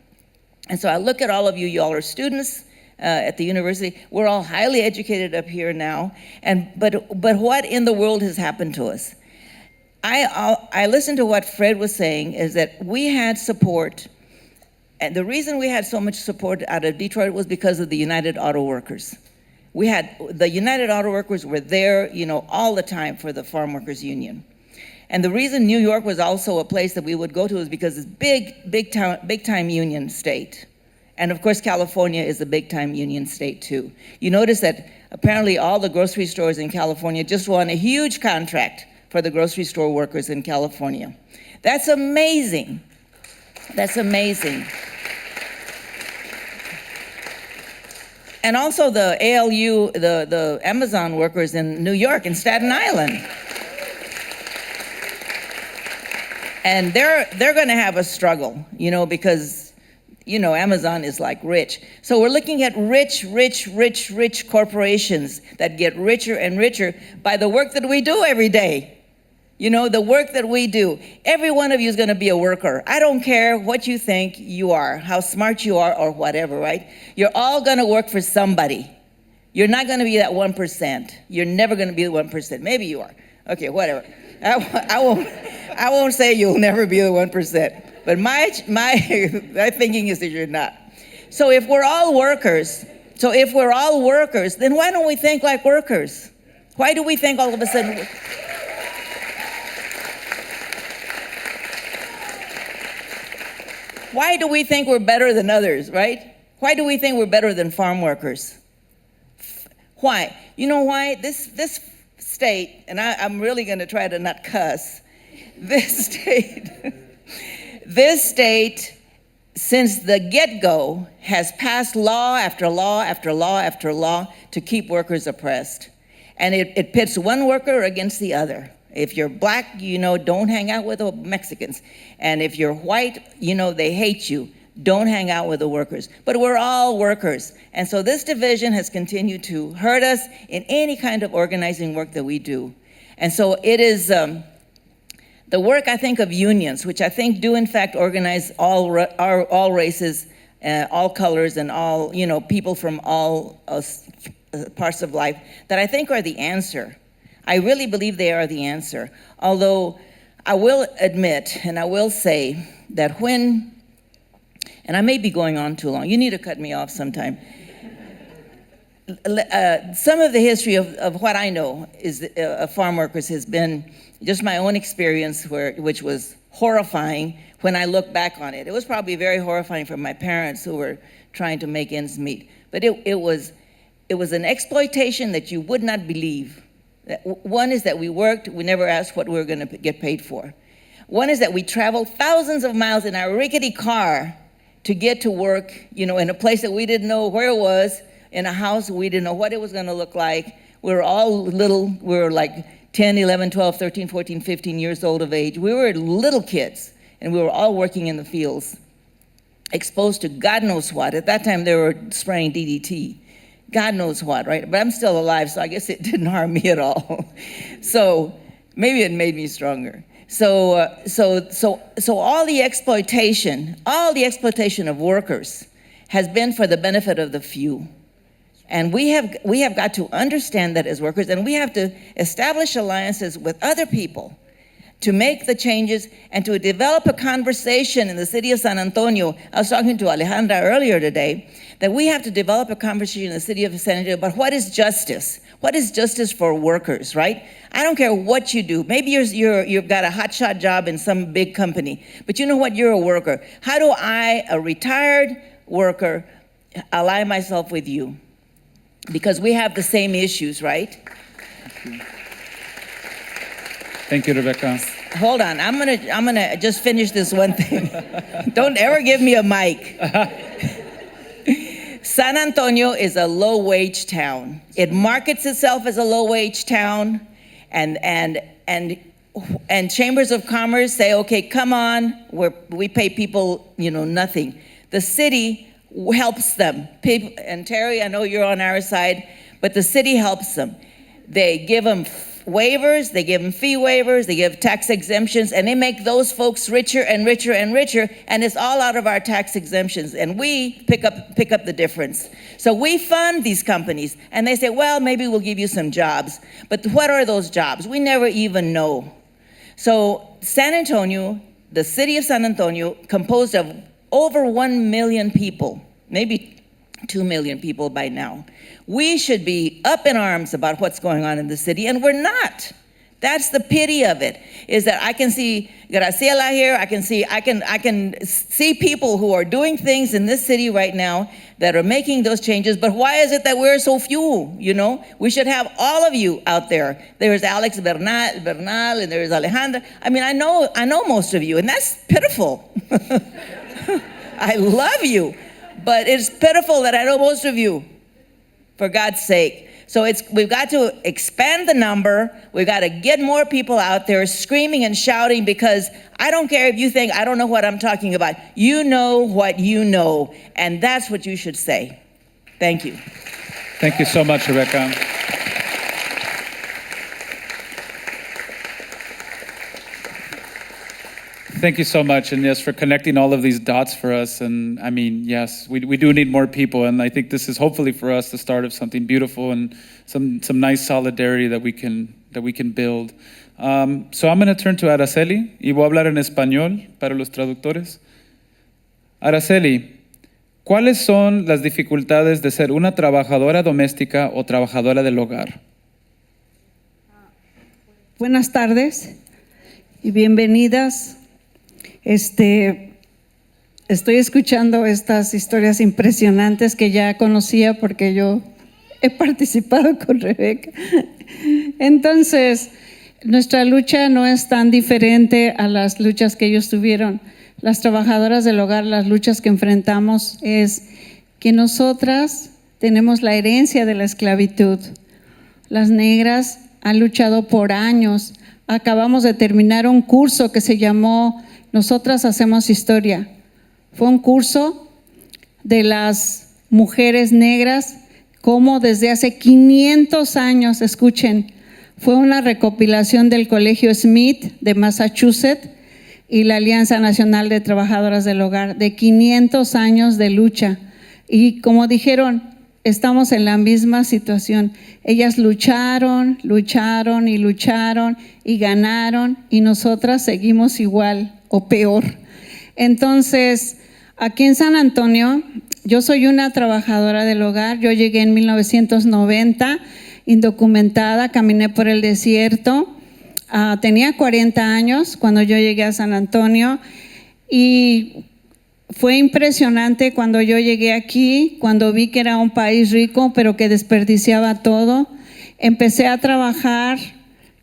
And so I look at all of you, y'all are students at the university. We're all highly educated up here now, but what in the world has happened to us? I listened to what Fred was saying, is that we had support, and the reason we had so much support out of Detroit was because of the United Auto Workers. We had, the United Auto Workers were there, you know, all the time for the Farm Workers Union. And the reason New York was also a place that we would go to is because it's big time union state. And of course, California is a big time union state too. You notice that apparently all the grocery stores in California just won a huge contract for the grocery store workers in California. That's amazing. That's amazing. And also the ALU, the Amazon workers in New York and Staten Island. And they're going to have a struggle, you know, because, you know, Amazon is like rich. So we're looking at rich corporations that get richer and richer by the work that we do every day. You know, the work that we do. Every one of you is going to be a worker. I don't care what you think you are, how smart you are, or whatever, right? You're all going to work for somebody. You're not going to be that 1%. You're never going to be the 1%. Maybe you are. Okay, whatever. I won't say you'll never be the 1%. But my thinking is that you're not. So if we're all workers, then why don't we think like workers? Why do we think all of a sudden? Why do we think we're better than others, right? Why do we think we're better than farm workers? Why? You know why? This state, and I'm really going to try to not cuss, this state, since the get-go, has passed law after law after law after law to keep workers oppressed. And it pits one worker against the other. If you're black, you know, don't hang out with the Mexicans. And if you're white, you know, they hate you. Don't hang out with the workers. But we're all workers. And so this division has continued to hurt us in any kind of organizing work that we do. And so it is the work, I think, of unions, which I think do in fact organize all races, all colors, and all, you know, people from all parts of life, that I think are the answer. I really believe they are the answer. Although I will admit, and I will say, that when, and I may be going on too long, you need to cut me off sometime. Some of the history of what I know is of farm workers has been just my own experience, which was horrifying when I look back on it. It was probably very horrifying for my parents who were trying to make ends meet. But it was an exploitation that you would not believe. One is that we worked, we never asked what we were going to get paid for. One is that we traveled thousands of miles in our rickety car to get to work, you know, in a place that we didn't know where it was, in a house we didn't know what it was going to look like. We were all little, we were like 10, 11, 12, 13, 14, 15 years old of age. We were little kids, and we were all working in the fields, exposed to God knows what. At that time, they were spraying DDT. God knows what, right? But I'm still alive, so I guess it didn't harm me at all. So maybe it made me stronger. So all the exploitation of workers has been for the benefit of the few. And we have got to understand that as workers, and we have to establish alliances with other people to make the changes and to develop a conversation in the city of San Antonio. I was talking to Alejandra earlier today, that we have to develop a conversation in the city of San Antonio about what is justice. What is justice for workers, right? I don't care what you do. Maybe you've got a hotshot job in some big company, but you know what? You're a worker. How do I, a retired worker, ally myself with you? Because we have the same issues, right? Thank you, Rebecca. Hold on, I'm gonna just finish this one thing. Don't ever give me a mic. San Antonio is a low-wage town. It markets itself as a low-wage town, and chambers of commerce say, okay, come on, we pay people, you know, nothing. The city helps them. People, and Terry, I know you're on our side, but the city helps them. They give them waivers, they give them fee waivers, they give tax exemptions, and they make those folks richer and richer and richer, and it's all out of our tax exemptions, and we pick up the difference. So we fund these companies, and they say, well, maybe we'll give you some jobs, but what are those jobs? We never even know. So San Antonio, the city of San Antonio, composed of over 1 million people, maybe 2 million people by now. We should be up in arms about what's going on in the city, and we're not. That's the pity of it, is that I can see Graciela here, I can see people who are doing things in this city right now that are making those changes, but why is it that we're so few, you know? We should have all of you out there. There's Alex Bernal, and there's Alejandra. I mean, I know most of you, and that's pitiful. I love you, but it's pitiful that I know most of you, for God's sake. So we've got to expand the number. We've got to get more people out there screaming and shouting, because I don't care if you think I don't know what I'm talking about. You know what you know, and that's what you should say. Thank you. Thank you so much, Rebecca. Thank you so much, and yes, for connecting all of these dots for us. And I mean, yes, we do need more people, and I think this is hopefully for us the start of something beautiful and some nice solidarity that we can build. So I'm going to turn to Araceli y voy a hablar en español para los traductores. Araceli, ¿cuáles son las dificultades de ser una trabajadora doméstica o trabajadora del hogar? Buenas tardes y bienvenidas. Estoy escuchando estas historias impresionantes que ya conocía porque yo he participado con Rebeca. Entonces, nuestra lucha no es tan diferente a las luchas que ellos tuvieron. Las trabajadoras del hogar, las luchas que enfrentamos es que nosotras tenemos la herencia de la esclavitud. Las negras han luchado por años. Acabamos de terminar un curso que se llamó Nosotras Hacemos Historia. Fue un curso de las mujeres negras, como desde hace 500 años, escuchen, fue una recopilación del Colegio Smith de Massachusetts y la Alianza Nacional de Trabajadoras del Hogar, de 500 años de lucha. Y como dijeron, estamos en la misma situación. Ellas lucharon y ganaron, y nosotras seguimos igual o peor. Entonces, aquí en San Antonio, yo soy una trabajadora del hogar. Yo llegué en 1990, indocumentada, caminé por el desierto. Tenía 40 años cuando yo llegué a San Antonio, y fue impresionante cuando yo llegué aquí, cuando vi que era un país rico, pero que desperdiciaba todo. Empecé a trabajar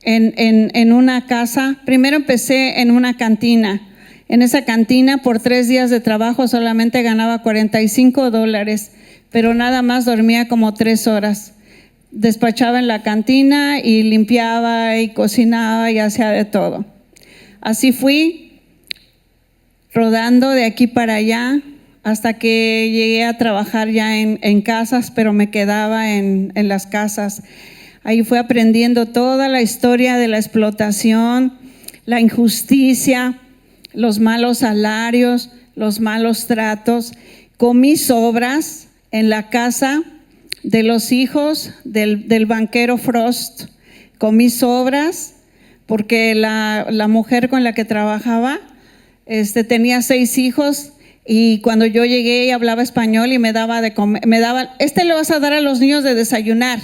en una casa. Primero empecé en una cantina. En esa cantina, por 3 días de trabajo, solamente ganaba $45, pero nada más dormía como 3 horas. Despachaba en la cantina y limpiaba y cocinaba y hacía de todo. Así fui rodando de aquí para allá hasta que llegué a trabajar ya en casas, pero me quedaba en las casas. Ahí fui aprendiendo toda la historia de la explotación, la injusticia, los malos salarios, los malos tratos. Comí sobras en la casa de los hijos del banquero Frost. Comí sobras porque la mujer con la que trabajaba tenía 6 hijos, y cuando yo llegué y hablaba español y me daba de comer, le vas a dar a los niños de desayunar.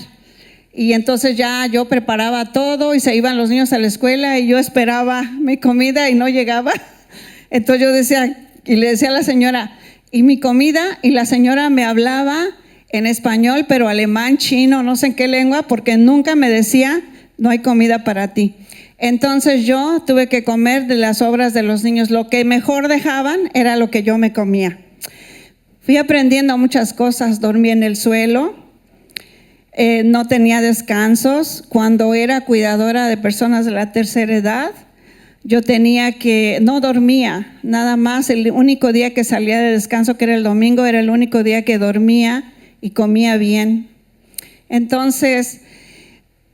Y entonces ya yo preparaba todo y se iban los niños a la escuela y yo esperaba mi comida y no llegaba. Entonces yo decía, y le decía a la señora, ¿y mi comida? Y la señora me hablaba en español, pero alemán, chino, no sé en qué lengua, porque nunca me decía, no hay comida para ti. Entonces yo tuve que comer de las sobras de los niños. Lo que mejor dejaban era lo que yo me comía. Fui aprendiendo muchas cosas. Dormí en el suelo, no tenía descansos. Cuando era cuidadora de personas de la tercera edad, yo no dormía, nada más. El único día que salía de descanso, que era el domingo, era el único día que dormía y comía bien. Entonces,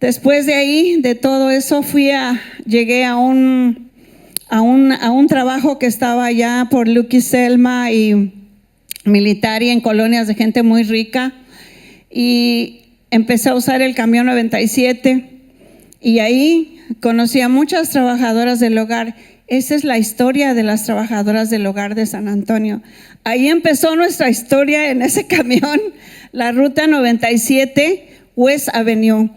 después de ahí, de todo eso, llegué a un trabajo que estaba allá por Lucky Selma y Military, en colonias de gente muy rica, y empecé a usar el camión 97, y ahí conocí a muchas trabajadoras del hogar. Esa es la historia de las trabajadoras del hogar de San Antonio. Ahí empezó nuestra historia en ese camión. la ruta 97 West Avenue.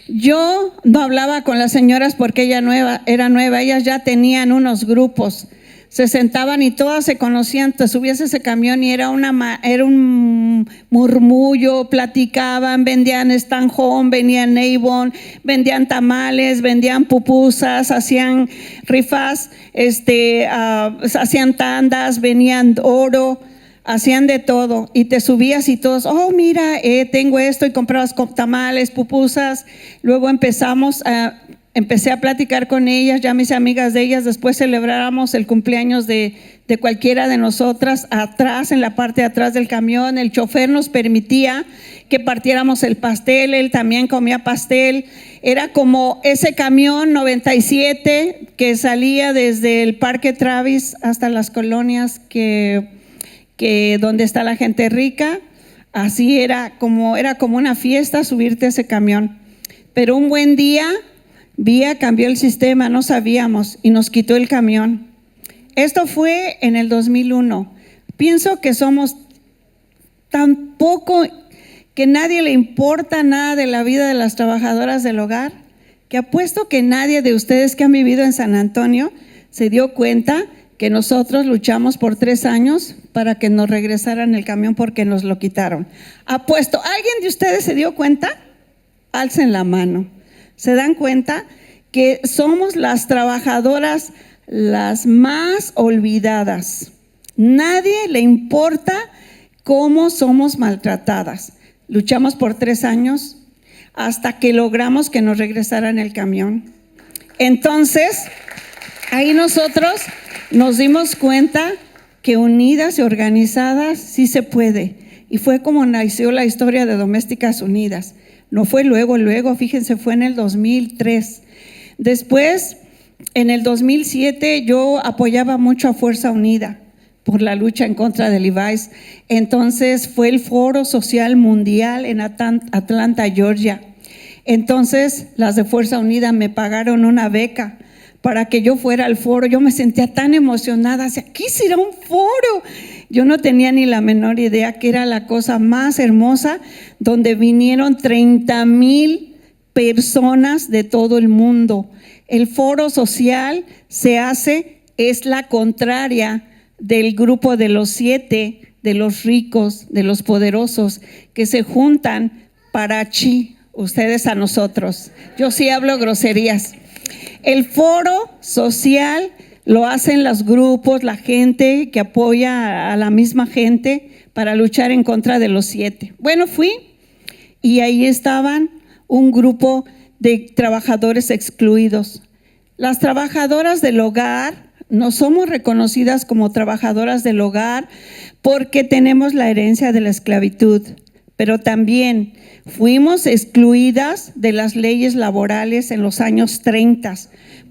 Yo no hablaba con las señoras porque ella era nueva, ellas ya tenían unos grupos. Se sentaban y todas se conocían, te subías a ese camión y era un murmullo, platicaban, vendían estanjón, vendían Avon, vendían tamales, vendían pupusas, hacían rifas, hacían tandas, venían oro, hacían de todo. Y te subías y todos, oh mira, tengo esto, y comprabas tamales, pupusas. Luego empecé a platicar con ellas, ya mis amigas de ellas. Después celebrábamos el cumpleaños de cualquiera de nosotras atrás, en la parte de atrás del camión. El chofer nos permitía que partiéramos el pastel, él también comía pastel. Era como ese camión 97 que salía desde el Parque Travis hasta las colonias que donde está la gente rica. Así era como una fiesta subirte a ese camión. Pero un buen día, Vía cambió el sistema, no sabíamos, y nos quitó el camión. Esto fue en el 2001. Pienso que somos tan poco, que nadie le importa nada de la vida de las trabajadoras del hogar, que apuesto que nadie de ustedes que han vivido en San Antonio se dio cuenta que nosotros luchamos por 3 años para que nos regresaran el camión porque nos lo quitaron. Apuesto, ¿alguien de ustedes se dio cuenta? Alcen la mano. ¿Se dan cuenta que somos las trabajadoras las más olvidadas? Nadie le importa cómo somos maltratadas. Luchamos por 3 años hasta que logramos que nos regresaran el camión. Entonces, ahí nosotros nos dimos cuenta que unidas y organizadas sí se puede. Y fue como nació la historia de Domésticas Unidas. No fue luego, fíjense, fue en el 2003. Después, en el 2007, yo apoyaba mucho a Fuerza Unida por la lucha en contra del Levi's. Entonces, fue el Foro Social Mundial en Atlanta, Georgia. Entonces, las de Fuerza Unida me pagaron una beca para que yo fuera al foro. Yo me sentía tan emocionada, ¿qué será un foro? Yo no tenía ni la menor idea que era la cosa más hermosa, donde vinieron 30,000 personas de todo el mundo. El foro social es la contraria del grupo de los 7, de los ricos, de los poderosos, que se juntan para ustedes a nosotros. Yo sí hablo groserías. El foro social lo hacen los grupos, la gente que apoya a la misma gente para luchar en contra de los 7. Bueno, fui y ahí estaban un grupo de trabajadores excluidos. Las trabajadoras del hogar no somos reconocidas como trabajadoras del hogar porque tenemos la herencia de la esclavitud, pero también fuimos excluidas de las leyes laborales en los años 30,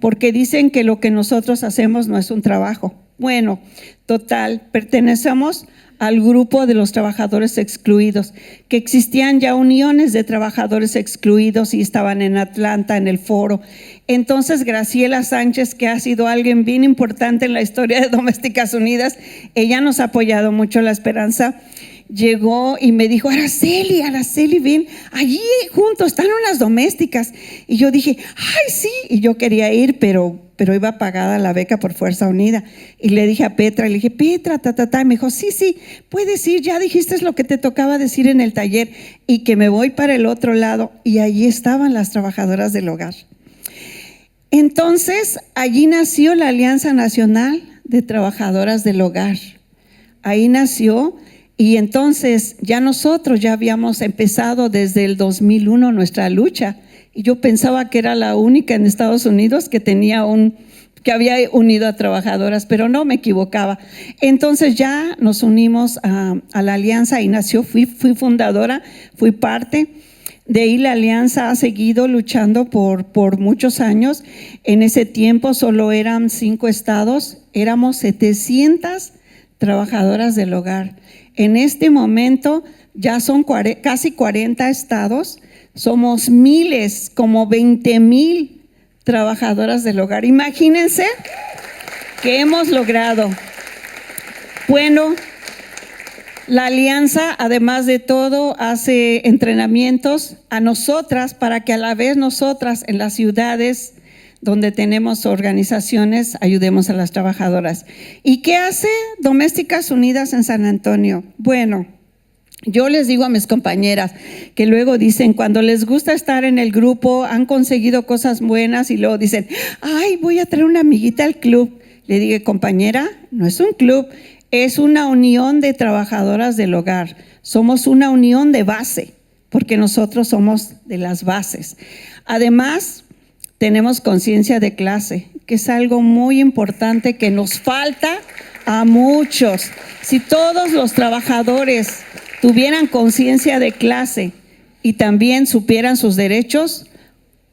porque dicen que lo que nosotros hacemos no es un trabajo. Bueno, total, pertenecemos al grupo de los trabajadores excluidos, que existían ya uniones de trabajadores excluidos y estaban en Atlanta, en el foro. Entonces, Graciela Sánchez, que ha sido alguien bien importante en la historia de Domésticas Unidas, ella nos ha apoyado mucho la esperanza. Llegó y me dijo, Araceli, ven, allí juntos están unas domésticas. Y yo dije, ay, sí. Y yo quería ir, pero iba pagada la beca por Fuerza Unida. Y le dije a Petra, y me dijo, sí, puedes ir, ya dijiste lo que te tocaba decir en el taller. Y que me voy para el otro lado. Y allí estaban las trabajadoras del hogar. Entonces, allí nació la Alianza Nacional de Trabajadoras del Hogar. Ahí nació. Y entonces ya nosotros ya habíamos empezado desde el 2001 nuestra lucha, y yo pensaba que era la única en Estados Unidos que había unido a trabajadoras, pero no, me equivocaba. Entonces ya nos unimos a la alianza y nació, fui fundadora, fui parte. De ahí la alianza ha seguido luchando por muchos años. En ese tiempo solo eran 5 estados, éramos 700 trabajadoras del hogar. En este momento ya son casi 40 estados, somos miles, como 20,000 trabajadoras del hogar. Imagínense que hemos logrado. Bueno, La alianza, además de todo, hace entrenamientos a nosotras para que a la vez nosotras en las ciudades donde tenemos organizaciones ayudemos a las trabajadoras. ¿Y qué hace Domésticas Unidas en San Antonio? Bueno, yo les digo a mis compañeras que luego dicen, cuando les gusta estar en el grupo, han conseguido cosas buenas y luego dicen, ay, voy a traer una amiguita al club. Le dije, compañera, no es un club, es una unión de trabajadoras del hogar. Somos una unión de base, porque nosotros somos de las bases. Además, tenemos conciencia de clase, que es algo muy importante que nos falta a muchos. Si todos los trabajadores tuvieran conciencia de clase y también supieran sus derechos,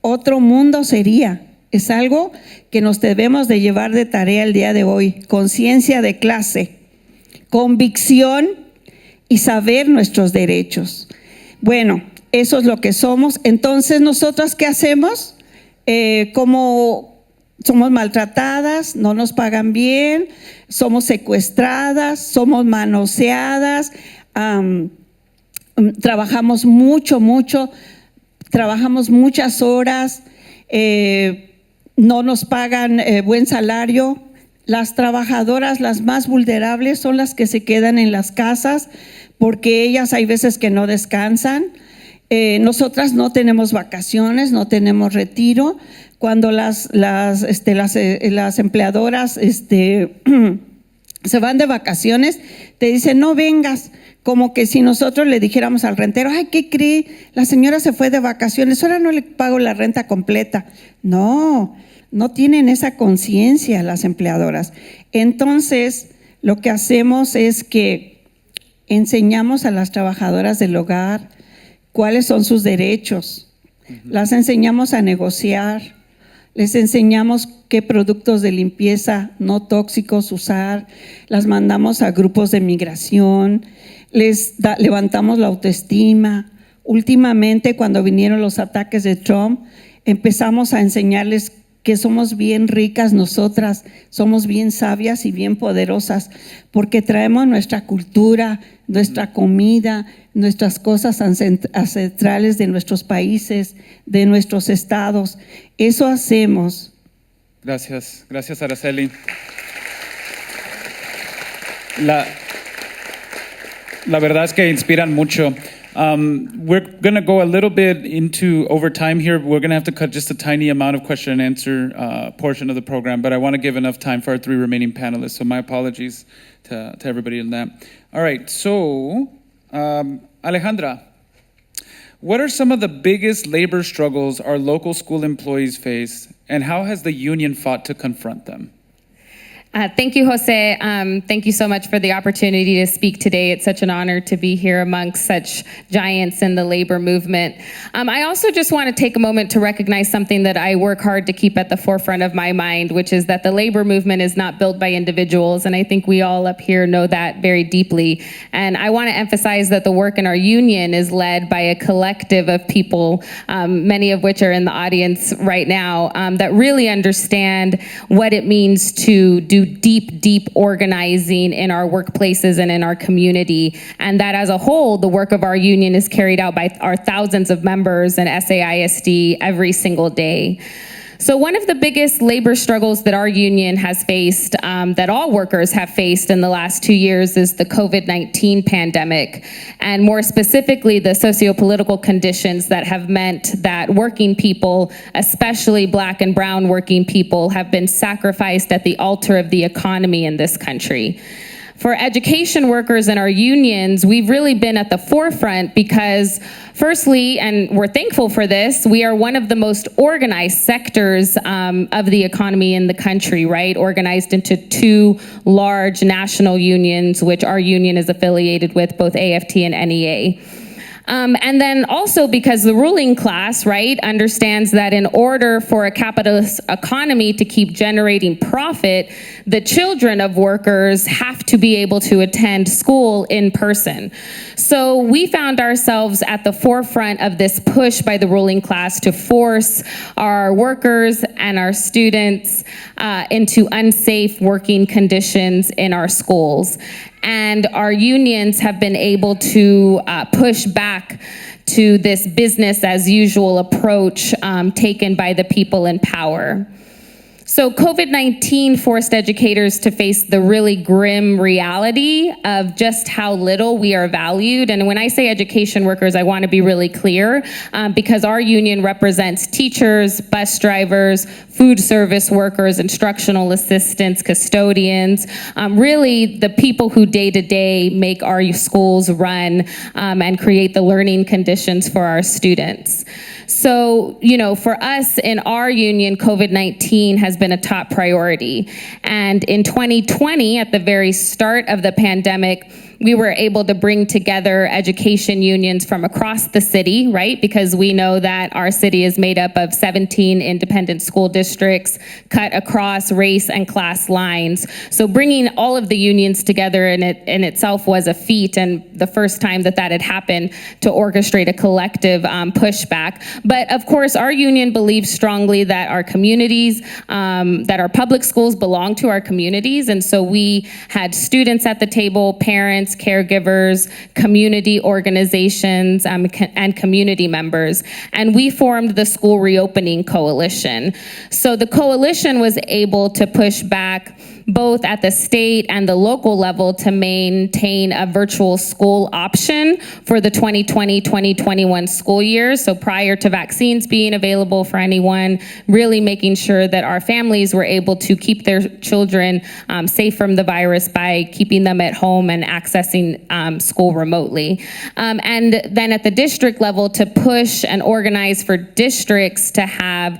otro mundo sería. Es algo que nos debemos de llevar de tarea el día de hoy. Conciencia de clase, convicción y saber nuestros derechos. Bueno, eso es lo que somos. Entonces, ¿nosotras qué hacemos? Como somos maltratadas, no nos pagan bien, somos secuestradas, somos manoseadas, trabajamos mucho, trabajamos muchas horas, no nos pagan buen salario. Las trabajadoras, las más vulnerables, son las que se quedan en las casas porque ellas hay veces que no descansan. Nosotras no tenemos vacaciones, no tenemos retiro. Cuando las empleadoras se van de vacaciones, te dicen no vengas, como que si nosotros le dijéramos al rentero, ay, ¿qué cree? La señora se fue de vacaciones, ahora no le pago la renta completa. No tienen esa conciencia las empleadoras. Entonces, lo que hacemos es que enseñamos a las trabajadoras del hogar cuáles son sus derechos, las enseñamos a negociar, les enseñamos qué productos de limpieza no tóxicos usar, las mandamos a grupos de migración, levantamos la autoestima. Últimamente, cuando vinieron los ataques de Trump, empezamos a enseñarles que somos bien ricas nosotras, somos bien sabias y bien poderosas, porque traemos nuestra cultura, nuestra comida, nuestras cosas ancestrales de nuestros países, de nuestros estados. Eso hacemos. Gracias, Araceli. La verdad es que inspiran mucho. We're going to go a little bit into overtime here. We're going to have to cut just a tiny amount of question and answer portion of the program, but I want to give enough time for our three remaining panelists, so my apologies to everybody in that. All right, so Alejandra, what are some of the biggest labor struggles our local school employees face, and how has the union fought to confront them? Thank you, Jose. Thank you so much for the opportunity to speak today. It's such an honor to be here amongst such giants in the labor movement. I also just want to take a moment to recognize something that I work hard to keep at the forefront of my mind, which is that the labor movement is not built by individuals, and I think we all up here know that very deeply. And I want to emphasize that the work in our union is led by a collective of people, many of which are in the audience right now, that really understand what it means to do deep organizing in our workplaces and in our community, and that as a whole, the work of our union is carried out by our thousands of members in SAISD every single day. So one of the biggest labor struggles that our union has faced, that all workers have faced in the last 2 years, is the COVID-19 pandemic, and more specifically, the sociopolitical conditions that have meant that working people, especially Black and brown working people, have been sacrificed at the altar of the economy in this country. For education workers in our unions, we've really been at the forefront because, firstly, and we're thankful for this, we are one of the most organized sectors of the economy in the country, right? Organized into 2 large national unions, which our union is affiliated with, both AFT and NEA. And then also because the ruling class, right, understands that in order for a capitalist economy to keep generating profit, the children of workers have to be able to attend school in person. So we found ourselves at the forefront of this push by the ruling class to force our workers and our students into unsafe working conditions in our schools. And our unions have been able to push back to this business as usual approach taken by the people in power. So COVID-19 forced educators to face the really grim reality of just how little we are valued. And when I say education workers, I want to be really clear because our union represents teachers, bus drivers, food service workers, instructional assistants, custodians, really the people who day to day make our schools run and create the learning conditions for our students. So, you know, for us in our union, COVID-19 has been a top priority. And in 2020, at the very start of the pandemic, we were able to bring together education unions from across the city, right? Because we know that our city is made up of 17 independent school districts cut across race and class lines. So bringing all of the unions together in itself was a feat, and the first time that had happened to orchestrate a collective pushback. But of course, our union believes strongly that our communities, that our public schools belong to our communities. And so we had students at the table, parents, caregivers, community organizations, and community members. And we formed the School Reopening Coalition. So the coalition was able to push back both at the state and the local level to maintain a virtual school option for the 2020-2021 school year. So prior to vaccines being available for anyone, really making sure that our families were able to keep their children safe from the virus by keeping them at home and accessing school remotely. And then at the district level to push and organize for districts to have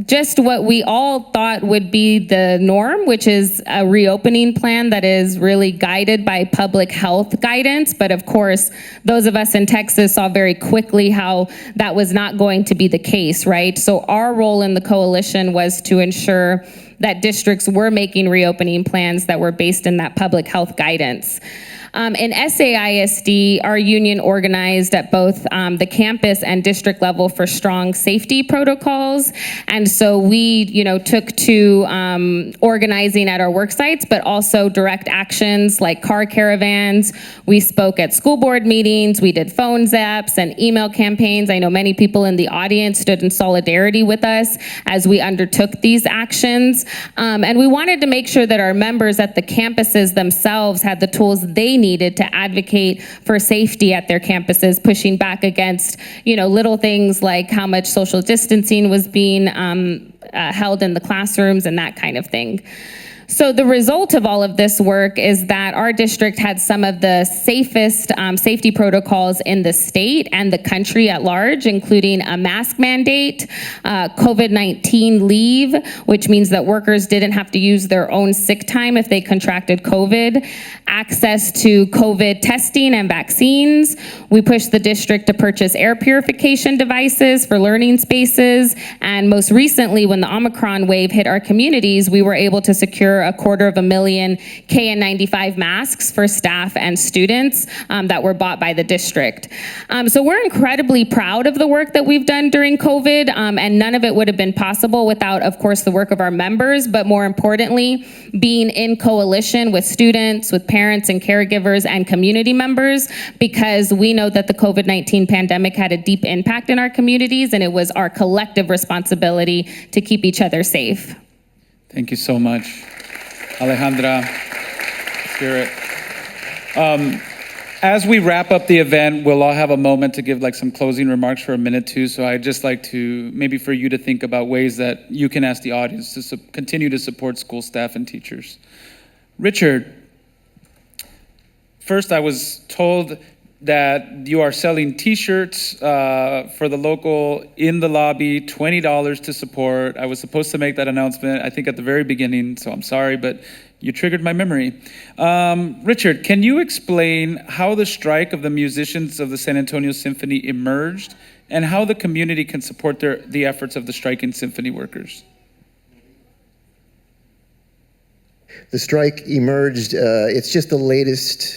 just what we all thought would be the norm, which is a reopening plan that is really guided by public health guidance. But of course, those of us in Texas saw very quickly how that was not going to be the case, right? So our role in the coalition was to ensure that districts were making reopening plans that were based in that public health guidance. In SAISD, our union organized at both the campus and district level for strong safety protocols. And so we, took to organizing at our work sites, but also direct actions like car caravans. We spoke at school board meetings. We did phone zaps and email campaigns. I know many people in the audience stood in solidarity with us as we undertook these actions. And we wanted to make sure that our members at the campuses themselves had the tools they needed to advocate for safety at their campuses, pushing back against, little things like how much social distancing was being held in the classrooms and that kind of thing. So the result of all of this work is that our district had some of the safest safety protocols in the state and the country at large, including a mask mandate, COVID-19 leave, which means that workers didn't have to use their own sick time if they contracted COVID, access to COVID testing and vaccines. We pushed the district to purchase air purification devices for learning spaces. And most recently, when the Omicron wave hit our communities, we were able to secure 250,000 KN95 masks for staff and students that were bought by the district. So we're incredibly proud of the work that we've done during COVID, and none of it would have been possible without, of course, the work of our members, but more importantly, being in coalition with students, with parents and caregivers and community members, because we know that the COVID-19 pandemic had a deep impact in our communities, and it was our collective responsibility to keep each other safe. Thank you so much, Alejandra. Spirit. As we wrap up the event, we'll all have a moment to give some closing remarks for a minute too. So I'd just like to maybe for you to think about ways that you can ask the audience to continue to support school staff and teachers. Richard, first I was told that you are selling t-shirts for the local in the lobby, $20 to support. I was supposed to make that announcement, I think at the very beginning, so I'm sorry, but you triggered my memory. Richard, can you explain how the strike of the musicians of the San Antonio Symphony emerged and how the community can support the efforts of the striking symphony workers? The strike emerged, it's just the latest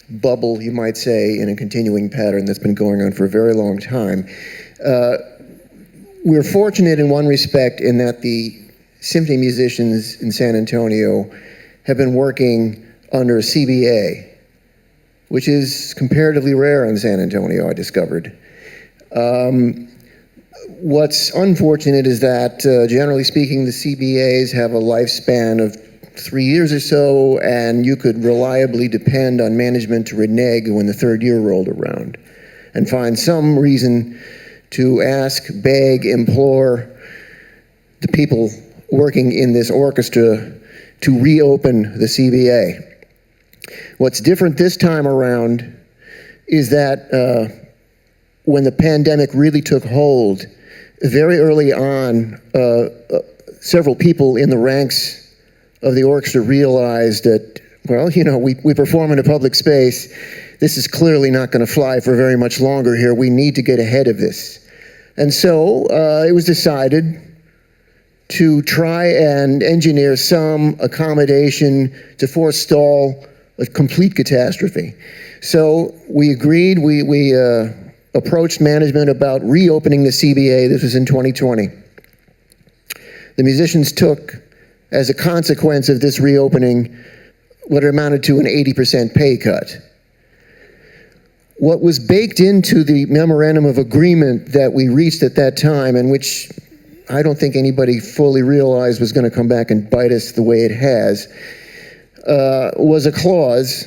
bubble, you might say, in a continuing pattern that's been going on for a very long time. We're fortunate in one respect in that the symphony musicians in San Antonio have been working under a CBA, which is comparatively rare in San Antonio, I discovered. What's unfortunate is that, generally speaking, the CBAs have a lifespan of 3 years or so, and you could reliably depend on management to renege when the third year rolled around and find some reason to ask, beg, implore the people working in this orchestra to reopen the CBA. What's different this time around is that when the pandemic really took hold, very early on, several people in the ranks of the orchestra realized that, well, you know, we perform in a public space. This is clearly not going to fly for very much longer here. We need to get ahead of this. And so it was decided to try and engineer some accommodation to forestall a complete catastrophe. So we agreed, we approached management about reopening the CBA. This was in 2020. The musicians took, as a consequence of this reopening, what amounted to an 80% pay cut. What was baked into the memorandum of agreement that we reached at that time, and which I don't think anybody fully realized was going to come back and bite us the way it has, was a clause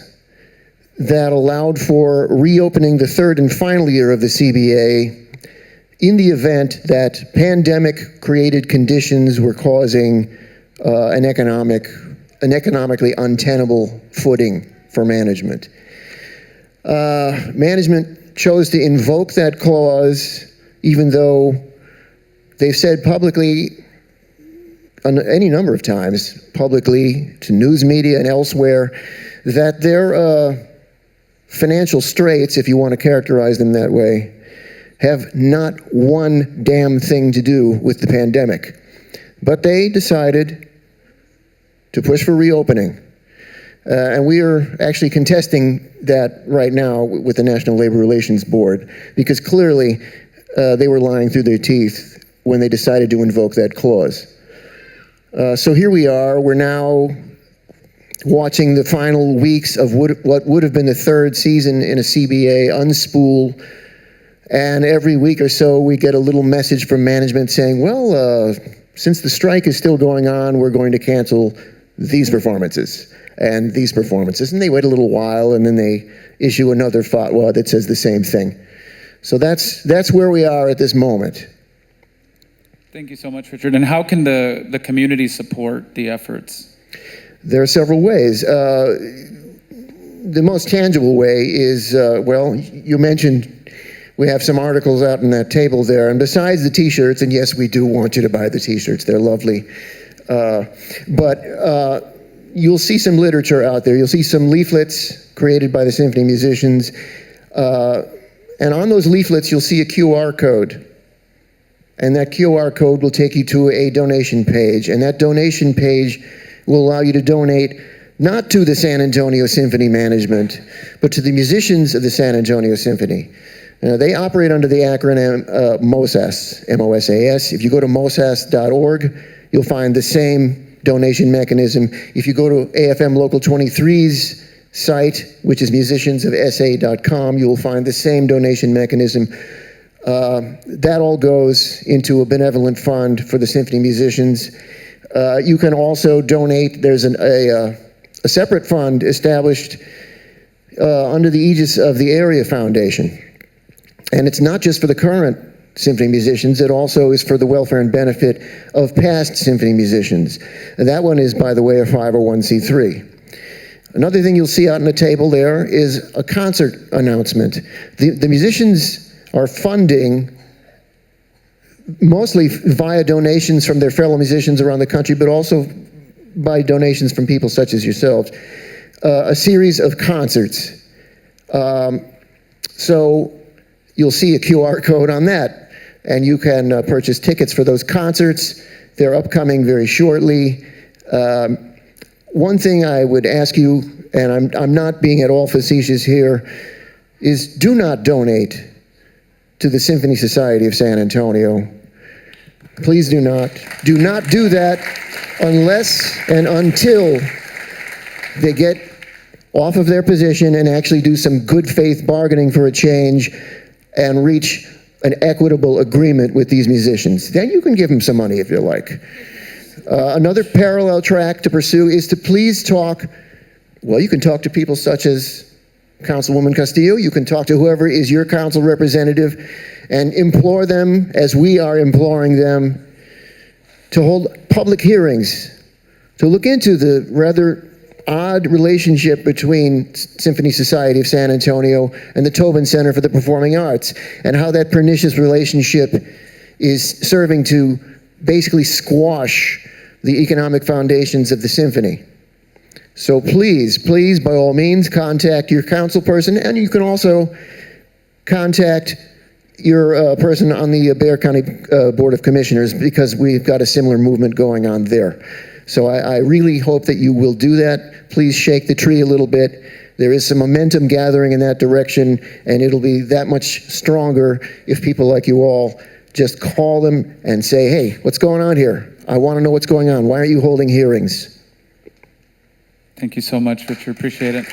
that allowed for reopening the third and final year of the CBA in the event that pandemic-created conditions were causing an economically untenable footing for management. Management chose to invoke that clause, even though they've said publicly, any number of times, publicly to news media and elsewhere, that their financial straits, if you want to characterize them that way, have not one damn thing to do with the pandemic. But they decided to push for reopening. And we are actually contesting that right now with the National Labor Relations Board, because clearly they were lying through their teeth when they decided to invoke that clause. So here we are, we're now watching the final weeks of what would have been the third season in a CBA unspool, and every week or so we get a little message from management saying, well, since the strike is still going on, we're going to cancel these performances and these performances. And they wait a little while, and then they issue another fatwa that says the same thing. So that's where we are at this moment. Thank you so much, Richard. And how can the community support the efforts? There are several ways. The most tangible way is, well, you mentioned we have some articles out on that table there, and besides the t-shirts, and yes, we do want you to buy the t-shirts, they're lovely, but you'll see some literature out there. You'll see some leaflets created by the symphony musicians, and on those leaflets you'll see a QR code, and that QR code will take you to a donation page, and that donation page will allow you to donate not to the San Antonio Symphony Management, but to the musicians of the San Antonio Symphony. They operate under the acronym MOSAS, M-O-S-A-S. If you go to mosas.org, you'll find the same donation mechanism. If you go to AFM Local 23's site, which is musiciansofsa.com, you will find the same donation mechanism. That all goes into a benevolent fund for the symphony musicians. You can also donate. There's a separate fund established under the aegis of the Area Foundation. And it's not just for the current symphony musicians, it also is for the welfare and benefit of past symphony musicians. And that one is, by the way, a 501c3. Another thing you'll see out on the table there is a concert announcement. The musicians are funding, mostly via donations from their fellow musicians around the country, but also by donations from people such as yourselves, a series of concerts. So you'll see a QR code on that, and you can purchase tickets for those concerts. They're upcoming very shortly. One thing I would ask you, and I'm not being at all facetious here, is do not donate to the Symphony Society of San Antonio. Please do not. Do not do that unless and until they get off of their position and actually do some good faith bargaining for a change and reach an equitable agreement with these musicians. Then you can give them some money if you like. Another parallel track to pursue is to please talk, well, you can talk to people such as Councilwoman Castillo, you can talk to whoever is your council representative and implore them, as we are imploring them, to hold public hearings, to look into the rather odd relationship between Symphony Society of San Antonio and the Tobin Center for the Performing Arts, and how that pernicious relationship is serving to basically squash the economic foundations of the symphony. So please, by all means, contact your council person, and you can also contact your person on the Bexar County Board of Commissioners, because we've got a similar movement going on there. So I really hope that you will do that. Please shake the tree a little bit. There is some momentum gathering in that direction, and it'll be that much stronger if people like you all just call them and say, hey, what's going on here? I want to know what's going on. Why aren't you holding hearings? Thank you so much, Richard. Appreciate it.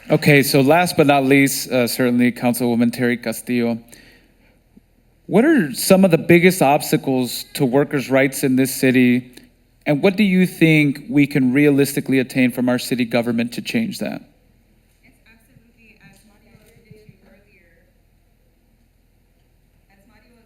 Okay, so last but not least, certainly Councilwoman Terry Castillo. What are some of the biggest obstacles to workers' rights in this city, and what do you think we can realistically attain from our city government to change that? Yes, absolutely. As Mario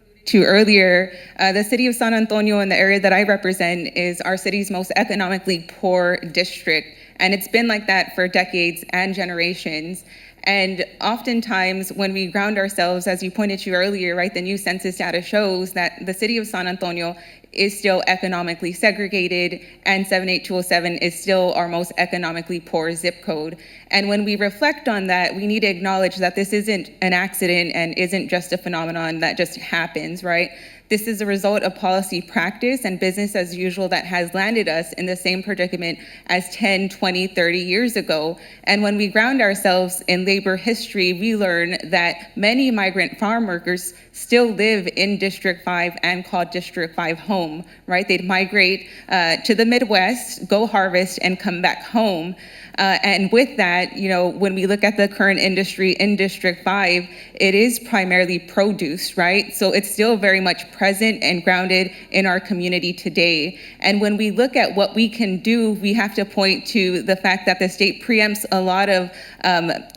alluded to earlier, the city of San Antonio and the area that I represent is our city's most economically poor district, and it's been like that for decades and generations. And oftentimes when we ground ourselves, as you pointed to earlier, right, the new census data shows that the city of San Antonio is still economically segregated, and 78207 is still our most economically poor zip code. And when we reflect on that, we need to acknowledge that this isn't an accident and isn't just a phenomenon that just happens, right? This is a result of policy practice and business as usual that has landed us in the same predicament as 10, 20, 30 years ago. And when we ground ourselves in labor history, we learn that many migrant farm workers still live in District 5 and call District 5 home, right? They'd migrate to the Midwest, go harvest, and come back home. And with that, you know, when we look at the current industry in District 5, it is primarily produce, right? So it's still very much present and grounded in our community today. And when we look at what we can do, we have to point to the fact that the state preempts a lot of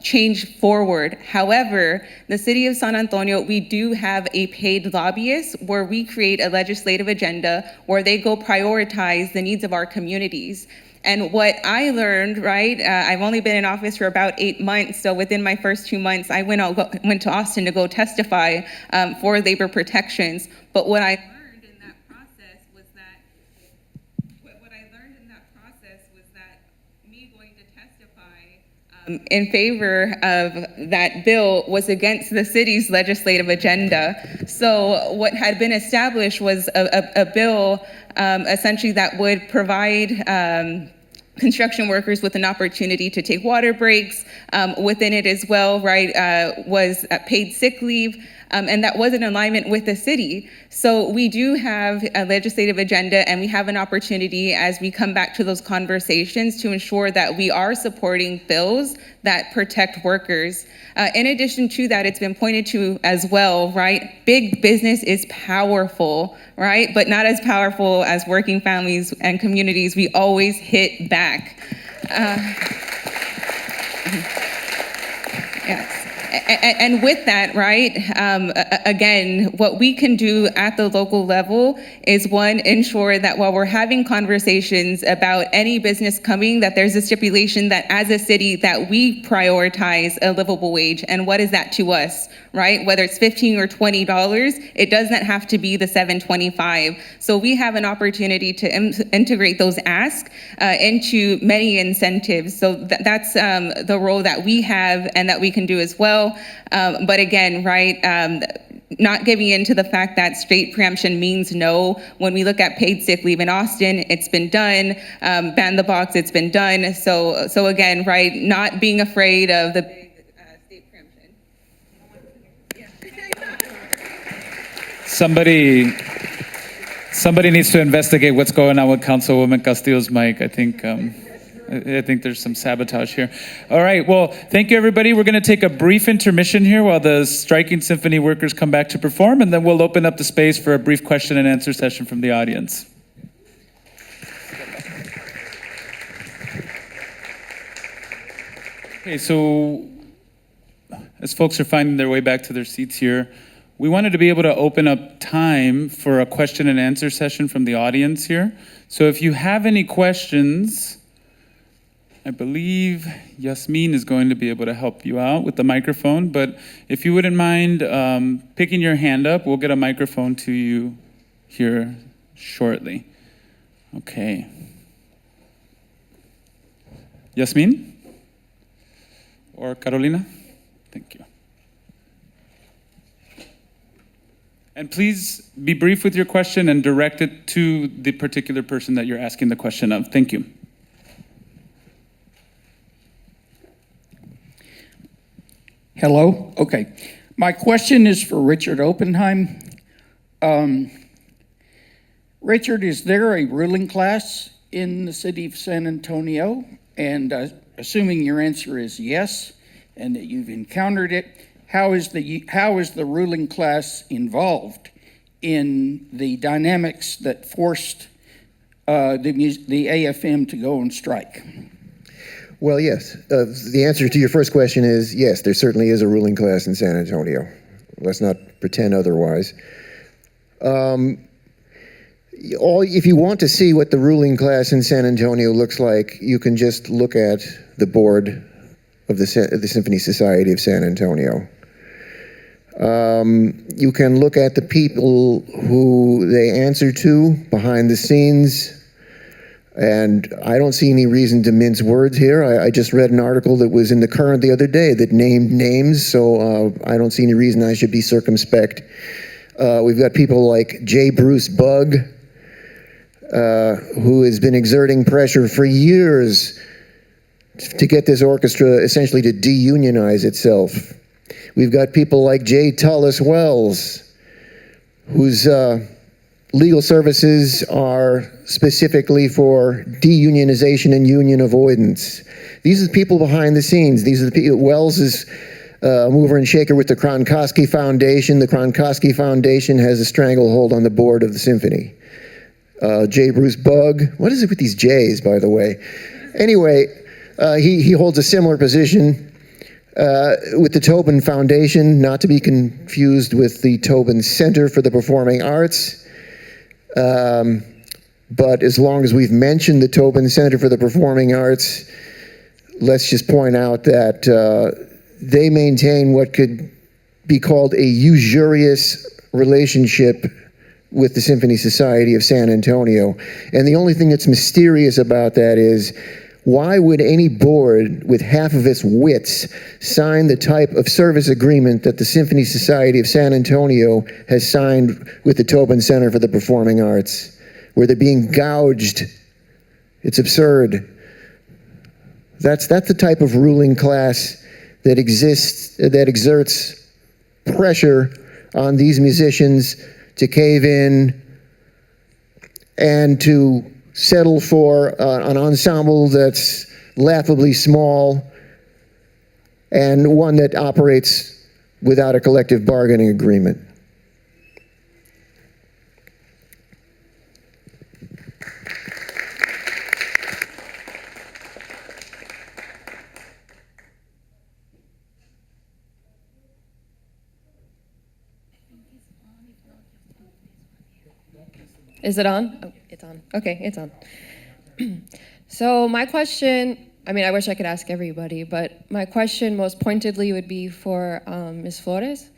change forward. However, the city of San Antonio, we do have a paid lobbyist where we create a legislative agenda where they go prioritize the needs of our communities. And what I learned, right, I've only been in office for about 8 months, so within my first 2 months, I went to Austin to go testify for labor protections. But what I learned in that process was that me going to testify in favor of that bill was against the city's legislative agenda. So what had been established was a bill essentially that would provide construction workers with an opportunity to take water breaks. Within it as well, right, was paid sick leave, and that was in alignment with the city. So we do have a legislative agenda, and we have an opportunity as we come back to those conversations to ensure that we are supporting bills that protect workers. In addition to that, it's been pointed to as well, right? Big business is powerful, right? But not as powerful as working families and communities. We always hit back. Yes. And with that, right, again, what we can do at the local level is, one, ensure that while we're having conversations about any business coming, that there's a stipulation that as a city that we prioritize a livable wage. And what is that to us, right? Whether it's $15 or $20, it doesn't have to be the $7.25. So we have an opportunity to integrate those asks into many incentives. So that's the role that we have and that we can do as well. But again, right, not giving into the fact that straight preemption means no. When we look at paid sick leave in Austin, it's been done. Ban the box, it's been done. So again, right, not being afraid of the big state preemption. Somebody needs to investigate what's going on with Councilwoman Castillo's mic. I think there's some sabotage here. All right, well, thank you, everybody. We're going to take a brief intermission here while the striking symphony workers come back to perform, and then we'll open up the space for a brief question and answer session from the audience. Okay, so as folks are finding their way back to their seats here, we wanted to be able to open up time for a question and answer session from the audience here. So if you have any questions, I believe Yasmin is going to be able to help you out with the microphone, but if you wouldn't mind picking your hand up, we'll get a microphone to you here shortly. Okay. Yasmin? Or Carolina? Thank you. And please be brief with your question and direct it to the particular person that you're asking the question of. Thank you. Hello? Okay. My question is for Richard Oppenheim. Richard, is there a ruling class in the city of San Antonio? And assuming your answer is yes, and that you've encountered it, how is the ruling class involved in the dynamics that forced the AFM to go on strike? Well, yes. The answer to your first question is yes, there certainly is a ruling class in San Antonio. Let's not pretend otherwise. If you want to see what the ruling class in San Antonio looks like, you can just look at the board of the Symphony Society of San Antonio. You can look at the people who they answer to behind the scenes, and I don't see any reason to mince words here. I just read an article that was in the Current the other day that named names, so I don't see any reason I should be circumspect. We've got people like J. Bruce Bugg, who has been exerting pressure for years to get this orchestra essentially to de-unionize itself. We've got people like J. Tullis Wells, whose legal services are specifically for de-unionization and union avoidance. These are the people behind the scenes. These are the people. Wells is a mover and shaker with the Kronkosky Foundation. The Kronkosky Foundation has a stranglehold on the board of the symphony. J. Bruce Bugg, what is it with these J's, by the way? Anyway, he holds a similar position with the Tobin Foundation, not to be confused with the Tobin Center for the Performing Arts. But as long as we've mentioned the Tobin Center for the Performing Arts, let's just point out that they maintain what could be called a usurious relationship with the Symphony Society of San Antonio. And the only thing that's mysterious about that is, why would any board with half of its wits sign the type of service agreement that the Symphony Society of San Antonio has signed with the Tobin Center for the Performing Arts, where they're being gouged? It's absurd. That's the type of ruling class that exists, that exerts pressure on these musicians to cave in and to settle for an ensemble that's laughably small and one that operates without a collective bargaining agreement. Is it on? Oh, it's on. Okay, it's on. So my question, I mean, I wish I could ask everybody, but my question most pointedly would be for Ms. Flores.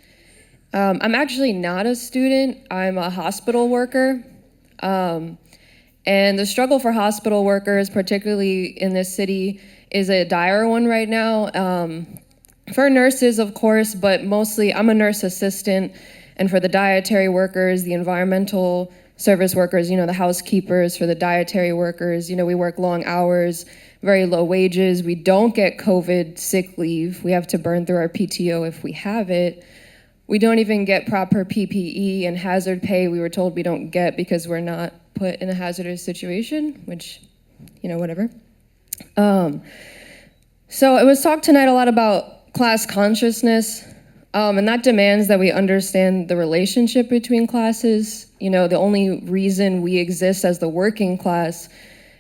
I'm actually not a student. I'm a hospital worker. And the struggle for hospital workers, particularly in this city, is a dire one right now. For nurses, of course, but mostly I'm a nurse assistant. And for the dietary workers, the environmental service workers, the housekeepers, for the dietary workers, we work long hours, very low wages. We don't get COVID sick leave. We have to burn through our PTO if we have it. We don't even get proper PPE and hazard pay. We were told we don't get because we're not put in a hazardous situation, which, whatever. So it was talked tonight a lot about class consciousness, and that demands that we understand the relationship between classes. The only reason we exist as the working class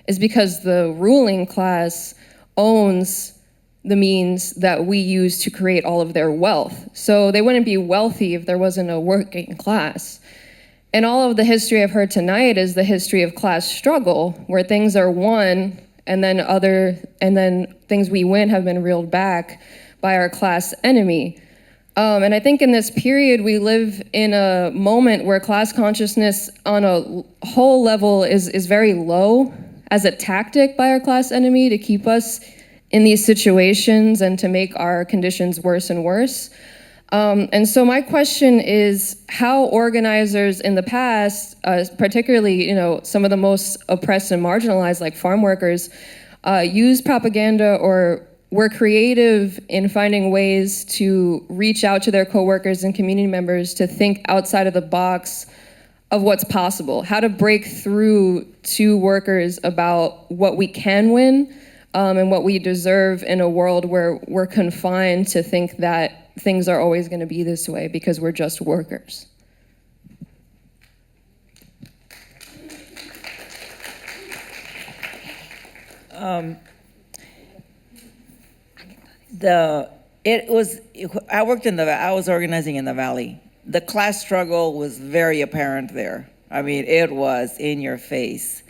is because the ruling class owns the means that we use to create all of their wealth. So they wouldn't be wealthy if there wasn't a working class. And all of the history I've heard tonight is the history of class struggle, where things are won and then things we win have been reeled back by our class enemy. And I think in this period, we live in a moment where class consciousness on a whole level is very low as a tactic by our class enemy to keep us in these situations and to make our conditions worse and worse. And so my question is how organizers in the past, particularly some of the most oppressed and marginalized like farm workers, use propaganda or were creative in finding ways to reach out to their coworkers and community members to think outside of the box of what's possible, how to break through to workers about what we can win and what we deserve in a world where we're confined to think that things are always going to be this way because we're just workers. I was organizing in the Valley. The class struggle was very apparent there. I mean, it was in your face.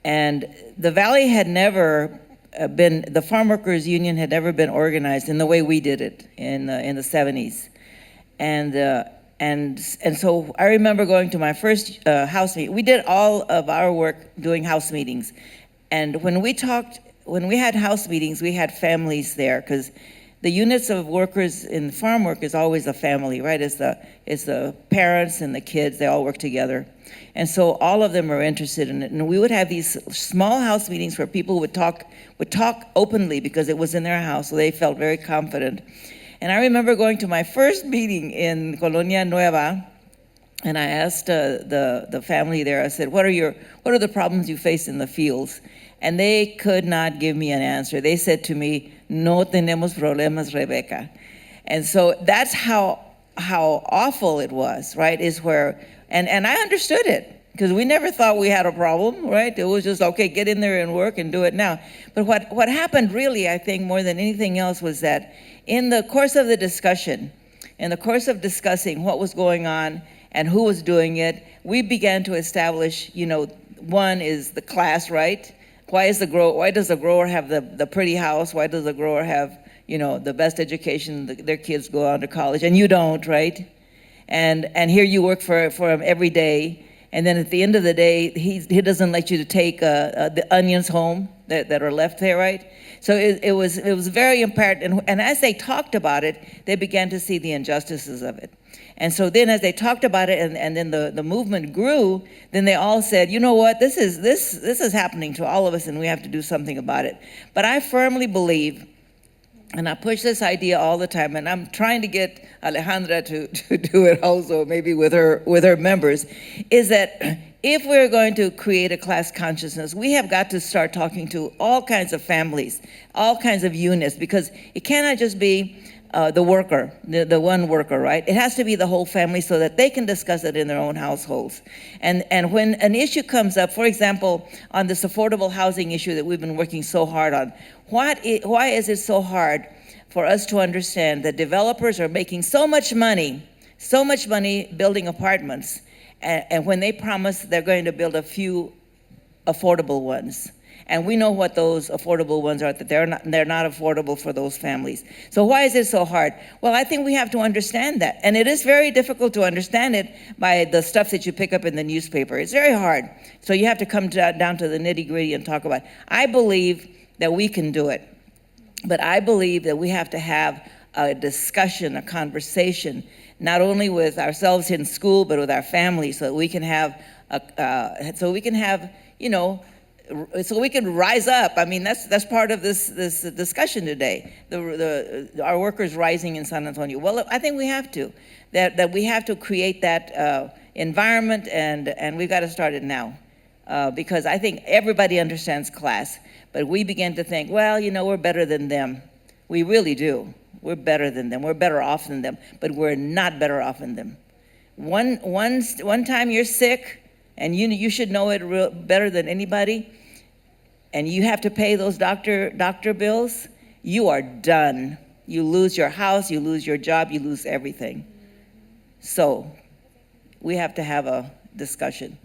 And the Valley had never the Farm Workers Union had never been organized in the way we did it in the 70s. And so I remember going to my first house meeting. We did all of our work doing house meetings. And when we had house meetings, we had families there, because the units of workers in farm work is always a family, right? It's the parents and the kids, they all work together. And so all of them are interested in it. And we would have these small house meetings where people would talk openly because it was in their house, so they felt very confident. And I remember going to my first meeting in Colonia Nueva, and I asked the family there, I said, what are the problems you face in the fields? And they could not give me an answer. They said to me, no tenemos problemas, Rebecca. And so that's how awful it was, right? And I understood it, because we never thought we had a problem, right? It was just, okay, get in there and work and do it now. But what happened really, I think, more than anything else, was that in the course of the discussion, in the course of discussing what was going on and who was doing it, we began to establish, one is the class, right? Why does the grower have the pretty house? Why does the grower have, the best education? Their kids go on to college, and you don't, right? And here you work for him every day, and then at the end of the day, he doesn't let you to take the onions home that are left there, right? So it was very apparent, and as they talked about it, they began to see the injustices of it. And so then as they talked about it, and then the movement grew, then they all said, you know what, this is happening to all of us, and we have to do something about it. But I firmly believe, and I push this idea all the time, and I'm trying to get Alejandra to do it also, maybe with her members, is that if we're going to create a class consciousness, we have got to start talking to all kinds of families, all kinds of units, because it cannot just be the worker, the one worker, right? It has to be the whole family so that they can discuss it in their own households. And when an issue comes up, for example, on this affordable housing issue that we've been working so hard on, why is it so hard for us to understand that developers are making so much money building apartments, and when they promise they're going to build a few affordable ones? And we know what those affordable ones are, that they're not affordable for those families. So why is it so hard? Well, I think we have to understand that. And it is very difficult to understand it by the stuff that you pick up in the newspaper. It's very hard. So you have to come down to the nitty-gritty and talk about it. I believe that we can do it. But I believe that we have to have a discussion, a conversation, not only with ourselves in school, but with our families, so that we can have, so we can rise up. I mean, that's part of this discussion today. Our workers rising in San Antonio. Well, I think we have to. That we have to create that environment, and we've got to start it now, because I think everybody understands class, but we begin to think, well, you know, we're better than them. We really do. We're better than them. We're better off than them, but we're not better off than them. One time you're sick, and you should know it better than anybody, and you have to pay those doctor bills, you are done. You lose your house, you lose your job, you lose everything. So we have to have a discussion.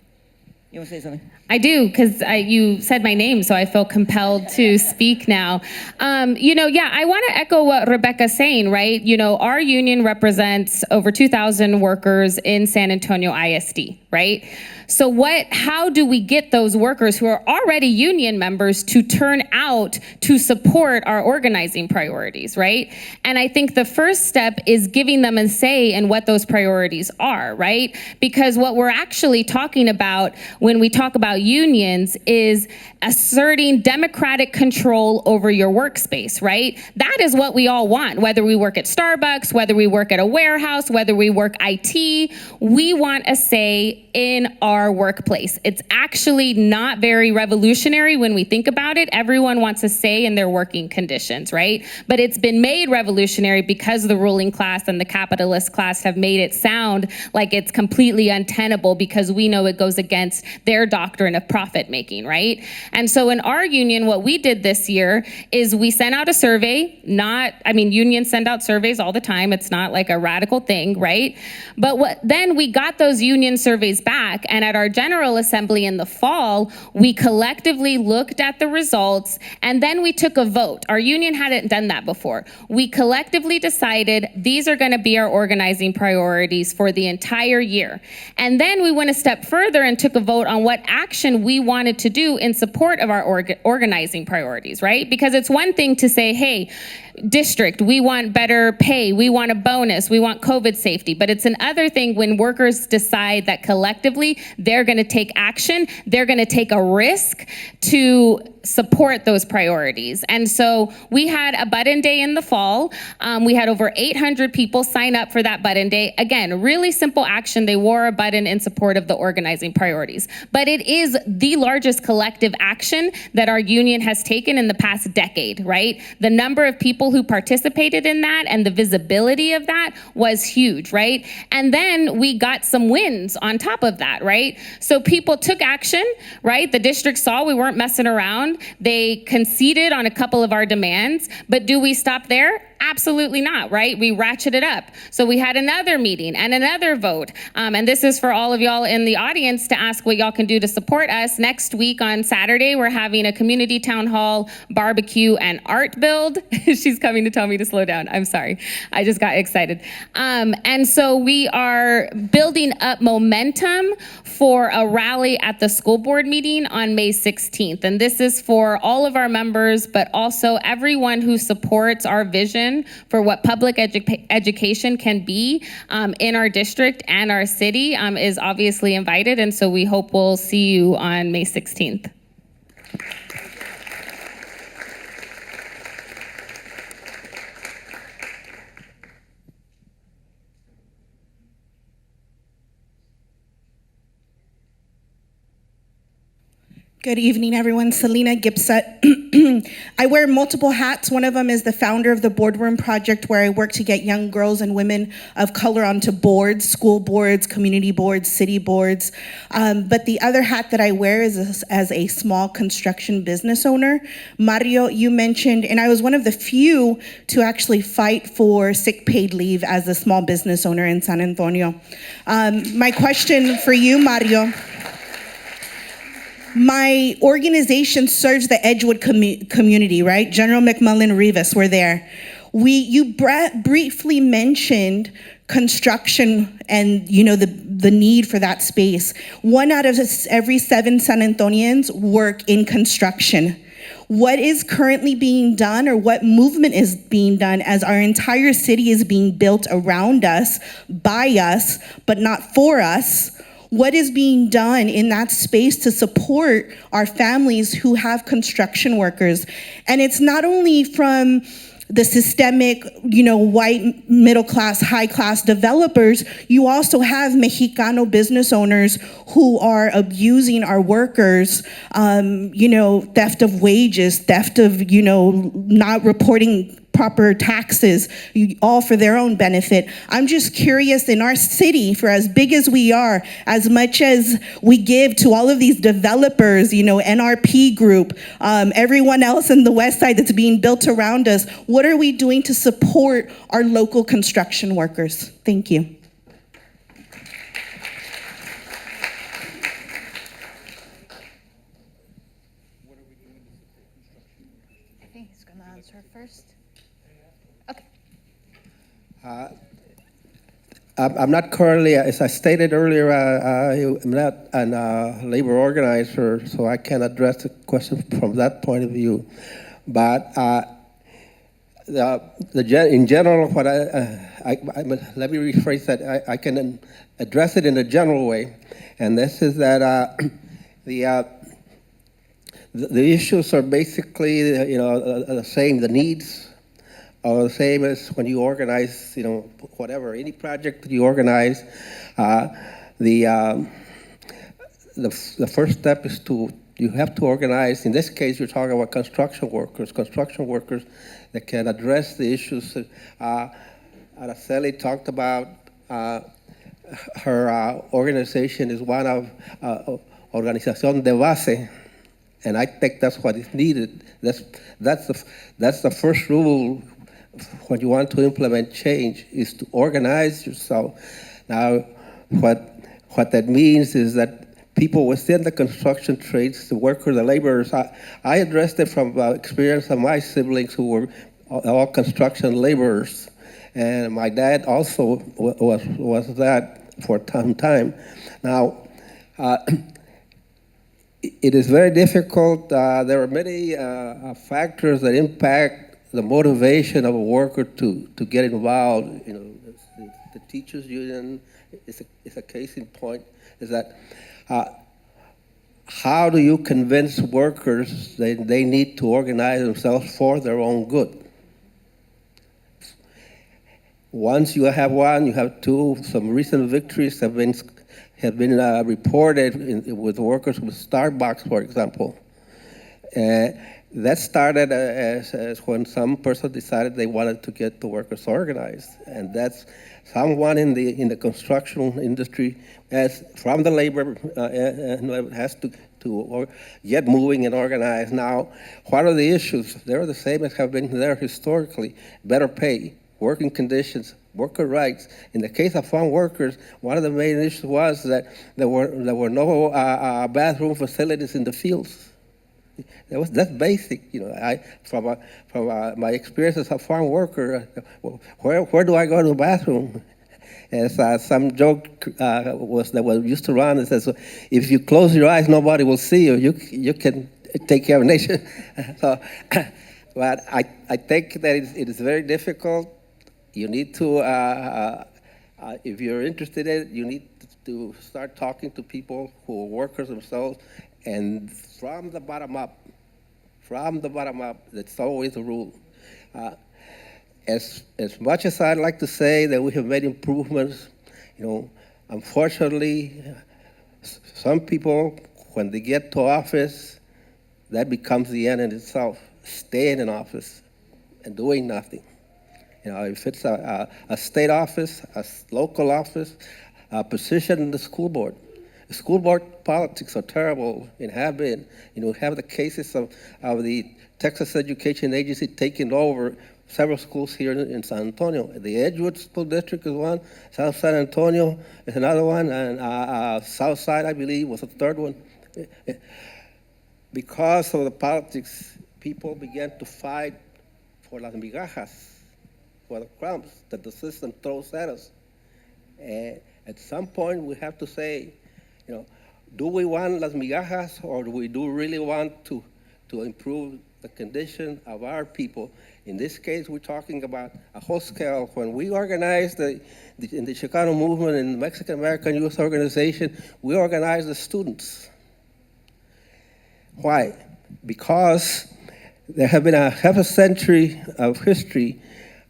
You want to say something? I do, because you said my name, so I feel compelled to speak now. I want to echo what Rebecca's saying, right? You know, our union represents over 2,000 workers in San Antonio ISD, right? So how do we get those workers who are already union members to turn out to support our organizing priorities, right? And I think the first step is giving them a say in what those priorities are, right? Because what we're actually talking about when we talk about unions is asserting democratic control over your workspace, right? That is what we all want, whether we work at Starbucks, whether we work at a warehouse, whether we work IT, we want a say in our workplace. It's actually not very revolutionary when we think about it. Everyone wants a say in their working conditions, right? But it's been made revolutionary because the ruling class and the capitalist class have made it sound like it's completely untenable because we know it goes against their doctrine of profit making, right? And so in our union, what we did this year is we sent out a survey, unions send out surveys all the time. It's not like a radical thing, right? But then we got those union surveys back, and at our General Assembly in the fall, we collectively looked at the results, and then we took a vote. Our union hadn't done that before. We collectively decided these are gonna be our organizing priorities for the entire year. And then we went a step further and took a vote on what action we wanted to do in support of our organizing priorities, right? Because it's one thing to say, hey, district, we want better pay, we want a bonus, we want COVID safety, but it's another thing when workers decide that collectively they're gonna take action, they're gonna take a risk to support those priorities. And so we had a button day in the fall. We had over 800 people sign up for that button day. Again, really simple action. They wore a button in support of the organizing priorities. But it is the largest collective action that our union has taken in the past decade, right? The number of people who participated in that and the visibility of that was huge, right? And then we got some wins on top of that, right? So people took action, right? The district saw we weren't messing around. They conceded on a couple of our demands, but do we stop there? Absolutely not, right? We ratcheted up. So we had another meeting and another vote. And this is for all of y'all in the audience to ask what y'all can do to support us. Next week on Saturday, we're having a community town hall barbecue and art build. She's coming to tell me to slow down. I'm sorry. I just got excited. And so we are building up momentum for a rally at the school board meeting on May 16th. And this is for all of our members, but also everyone who supports our vision for what public education can be in our district and our city is obviously invited. And so we hope we'll see you on May 16th. Good evening, everyone. Selena Gipsett. I wear multiple hats. One of them is the founder of the Boardroom Project, where I work to get young girls and women of color onto boards, school boards, community boards, city boards. But the other hat that I wear is as a small construction business owner. Mario, you mentioned, and I was one of the few to actually fight for sick paid leave as a small business owner in San Antonio. My question for you, Mario. My organization serves the Edgewood community, right? General McMullen Rivas, we're there. You briefly mentioned construction and the need for that space. 1 out of every 7 San Antonians work in construction. What is currently being done, or what movement is being done as our entire city is being built around us, by us, but not for us? What is being done in that space to support our families who have construction workers? And it's not only from the systemic, white, middle class, high class developers, you also have Mexicano business owners who are abusing our workers, theft of wages, theft of, not reporting proper taxes, all for their own benefit. I'm just curious, in our city, for as big as we are, as much as we give to all of these developers, NRP Group, everyone else in the West Side that's being built around us, what are we doing to support our local construction workers? Thank you. I think he's going to answer first. I'm not currently, as I stated earlier, I'm not a labor organizer, so I can't address the question from that point of view. But in general, what let me rephrase that. I can address it in a general way, and this is that the issues are basically, the same. The needs are the same as when you organize, whatever, any project that you organize. The first step is you have to organize. In this case, you're talking about construction workers that can address the issues. Araceli talked about her organization is one of organización de base, and I think that's what is needed. That's the first rule when you want to implement change, is to organize yourself. Now, what that means is that people within the construction trades, the workers, the laborers, I addressed it from experience of my siblings who were all construction laborers, and my dad also was that for some time. Now, it is very difficult. There are many factors that impact the motivation of a worker to get involved. The teachers union is a case in point. Is that how do you convince workers that they need to organize themselves for their own good? Once you have one, you have two. Some recent victories have been reported with workers with Starbucks, for example. That started as when some person decided they wanted to get the workers organized, and that's someone in the construction industry, as from the labor, has to get moving and organize. Now, what are the issues? They're the same as have been there historically: better pay, working conditions, worker rights. In the case of farm workers, one of the main issues was that there were no bathroom facilities in the fields. That's basic, from my experience as a farm worker. Where do I go to the bathroom? As some joke that was used to run, it says, if you close your eyes, nobody will see you. You can take care of a nation. So, but I think that it is very difficult. You need to, if you're interested in it, you need to start talking to people who are workers themselves. And from the bottom up, that's always the rule. As much as I'd like to say that we have made improvements, unfortunately, some people, when they get to office, that becomes the end in itself, staying in office and doing nothing. If it's a state office, a local office, a position in the school board. The school board politics are terrible and have been. Have the cases of the Texas Education Agency taking over several schools here in San Antonio. The Edgewood School District is one, South San Antonio is another one, and South Side, I believe, was a third one. Because of the politics, people began to fight for las migajas, for the crumbs that the system throws at us. At some point, we have to say, do we want las migajas, or do we really want to improve the condition of our people? In this case, we're talking about a whole scale. When we organized in the Chicano movement in the Mexican American Youth Organization, we organized the students. Why? Because there have been a half a century of history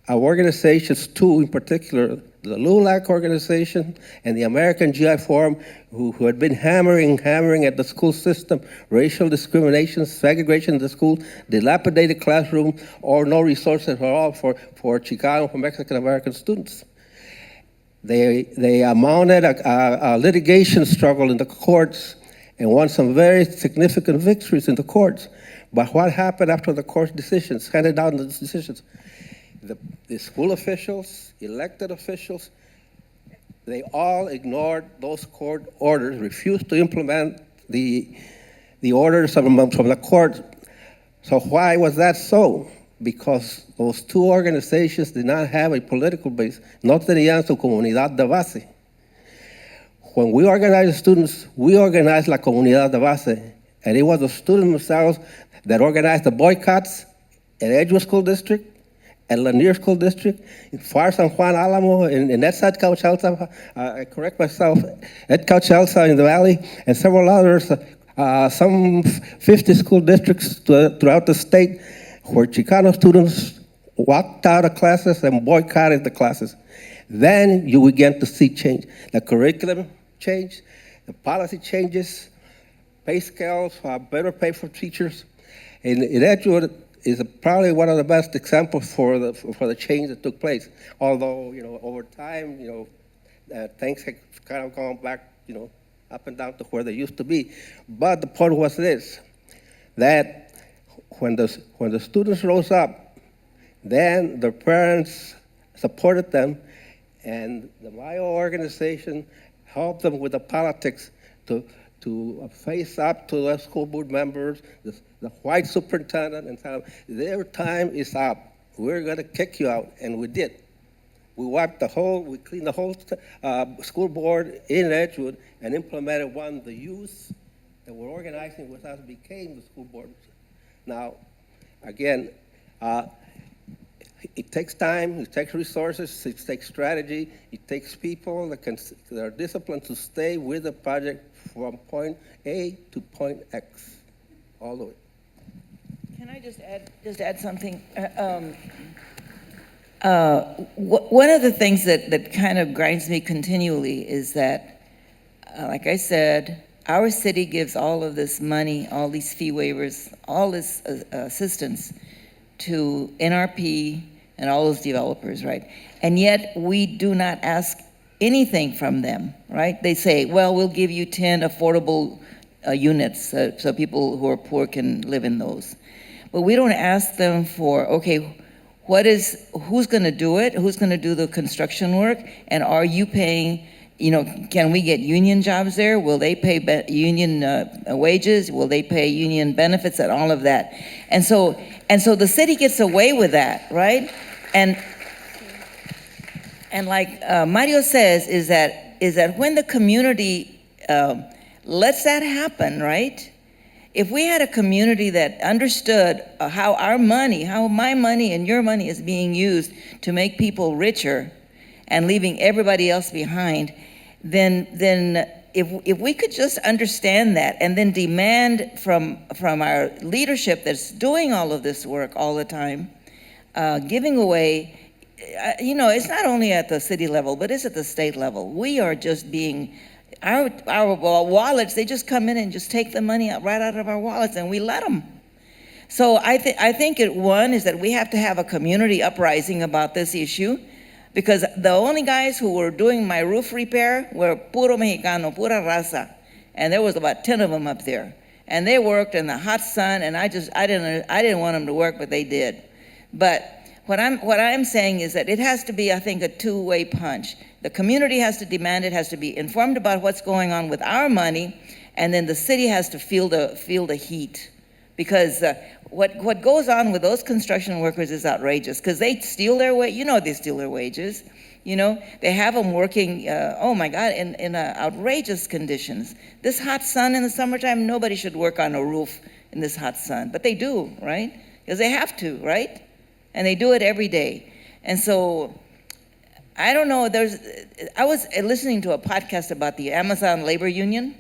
of organizations, two in particular, the LULAC organization and the American GI Forum, who had been hammering at the school system, racial discrimination, segregation in the school, dilapidated classrooms, or no resources at all for Chicano, for Mexican American students. They mounted a litigation struggle in the courts and won some very significant victories in the courts. But what happened after the court decisions, handed down the decisions? The school officials, elected officials, they all ignored those court orders, refused to implement the orders from the court. So why was that so? Because those two organizations did not have a political base. No tenían su comunidad de base. When we organized students, we organized la comunidad de base. And it was the students themselves that organized the boycotts at Edgewood School District, at Lanier School District, in Far San Juan Alamo, in Edside Cauchalsa, I correct myself, at Cauchalsa in the valley, and several others, some 50 school districts throughout the state where Chicano students walked out of classes and boycotted the classes. Then you begin to see change. The curriculum changed, the policy changes, pay scales, better pay for teachers. In Edgewood is probably one of the best examples for the change that took place. Although, over time, things have kind of gone back, up and down to where they used to be. But the point was this, that when the students rose up, then their parents supported them, and the Mayo organization helped them with the politics to face up to the school board members, the white superintendent, and tell them, their time is up. We're going to kick you out, and we did. We cleaned the whole school board in Edgewood and implemented one. The youth that were organizing with us became the school board. Now, again, it takes time, it takes resources, it takes strategy, it takes people that are disciplined to stay with the project from point A to point X, all the way. Can I just add something? One of the things that kind of grinds me continually is that, like I said, our city gives all of this money, all these fee waivers, all this assistance to NRP and all those developers, right? And yet we do not ask anything from them, right? They say, well, we'll give you 10 affordable units so people who are poor can live in those. But we don't ask them for, okay, who's gonna do it? Who's gonna do the construction work? And are you paying, can we get union jobs there? Will they pay union wages? Will they pay union benefits and all of that? And so the city gets away with that, right? And like Mario says, is that when the community lets that happen, right? If we had a community that understood how my money and your money is being used to make people richer and leaving everybody else behind, then if we could just understand that and then demand from our leadership that's doing all of this work all the time, giving away, it's not only at the city level, but it's at the state level. We are just being, our wallets, they just come in and just take the money right out of our wallets, and we let them. So I think one is that we have to have a community uprising about this issue, because the only guys who were doing my roof repair were puro Mexicano, pura raza, and there was about 10 of them up there, and they worked in the hot sun, and I didn't want them to work, but they did. But what I'm saying is that it has to be, I think, a two-way punch. The community has to demand it, has to be informed about what's going on with our money, and then the city has to feel the heat. Because what goes on with those construction workers is outrageous, because they steal their they steal their wages. They have them working, oh my God, in outrageous conditions. This hot sun in the summertime, nobody should work on a roof in this hot sun, but they do, right? Because they have to, right? and they do it every day. And so, I don't know, I was listening to a podcast about the Amazon Labor Union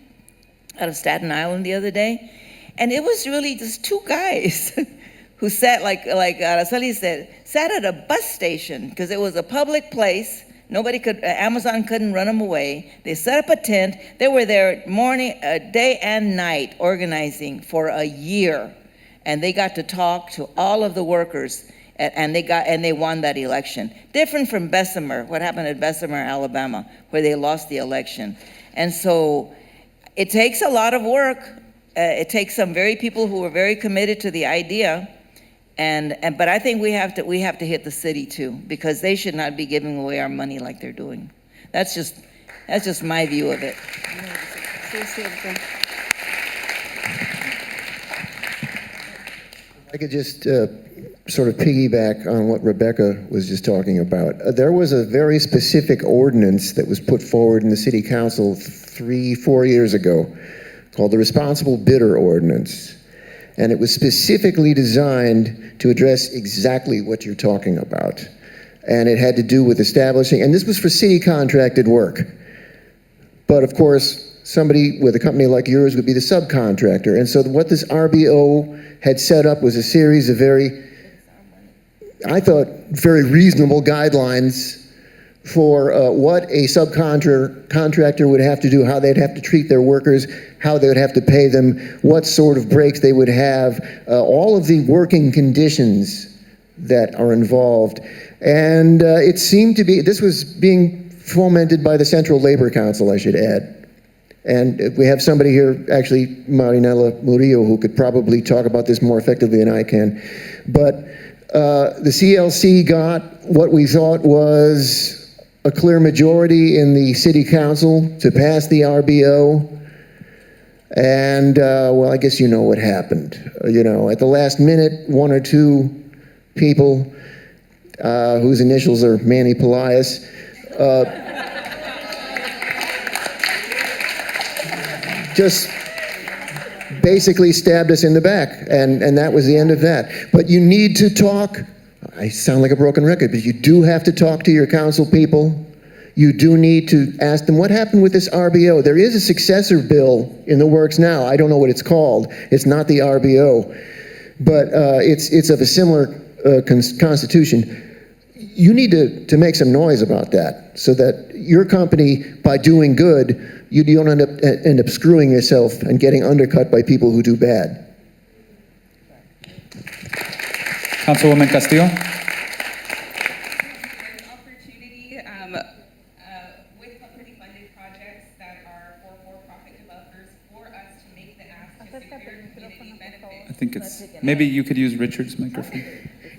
out of Staten Island the other day, and it was really just two guys who sat, like Araceli said, sat at a bus station, because it was a public place. Amazon couldn't run them away. They set up a tent. They were there day and night organizing for a year. And they got to talk to all of the workers, and they won that election. Different from Bessemer, what happened at Bessemer, Alabama, where they lost the election. And so it takes a lot of work. It takes some people who are very committed to the idea. But I think we have to hit the city too, because they should not be giving away our money like they're doing. That's just my view of it. I could just sort of piggyback on what Rebecca was just talking about. There was a very specific ordinance that was put forward in the city council 3-4 years ago called the Responsible Bidder Ordinance. And it was specifically designed to address exactly what you're talking about. And it had to do with establishing, and this was for city contracted work. But of course, somebody with a company like yours would be the subcontractor. And so what this RBO had set up was a series of I thought, very reasonable guidelines for what a subcontractor would have to do, how they'd have to treat their workers, how they would have to pay them, what sort of breaks they would have, all of the working conditions that are involved. And it seemed to be, this was being fomented by the Central Labor Council, I should add. And we have somebody here, actually, Marinela Murillo, who could probably talk about this more effectively than I can. But the CLC got what we thought was a clear majority in the city council to pass the RBO. And, well, I guess you know what happened. At the last minute, one or two people whose initials are Manny Pelias just basically stabbed us in the back, and that was the end of that. But you need to talk. I sound like a broken record, but you do have to talk to your council people. You do need to ask them, what happened with this RBO? There is a successor bill in the works now. I don't know what it's called. It's not the RBO, but it's of a similar constitution. You need to make some noise about that, so that your company, by doing good, you don't end up screwing yourself and getting undercut by people who do bad. Councilwoman Castillo. Opportunity with publicly funded projects that are for-profit developers for us to make the ask to secure community benefits. I think maybe you could use Richard's microphone.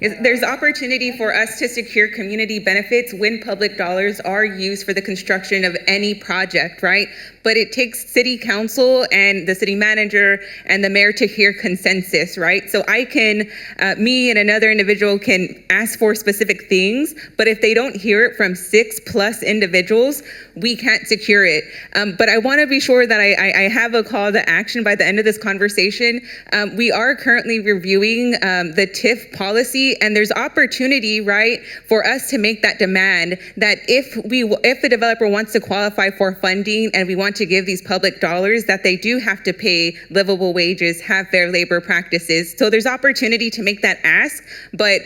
There's opportunity for us to secure community benefits when public dollars are used for the construction of any project, right? But it takes city council and the city manager and the mayor to hear consensus, right? So me and another individual can ask for specific things, but if they don't hear it from 6+ individuals, we can't secure it. But I want to be sure that I have a call to action by the end of this conversation. We are currently reviewing the TIF policy, and there's opportunity, right, for us to make that demand that if the developer wants to qualify for funding and we want to give these public dollars, that they do have to pay livable wages, have fair labor practices. So there's opportunity to make that ask, but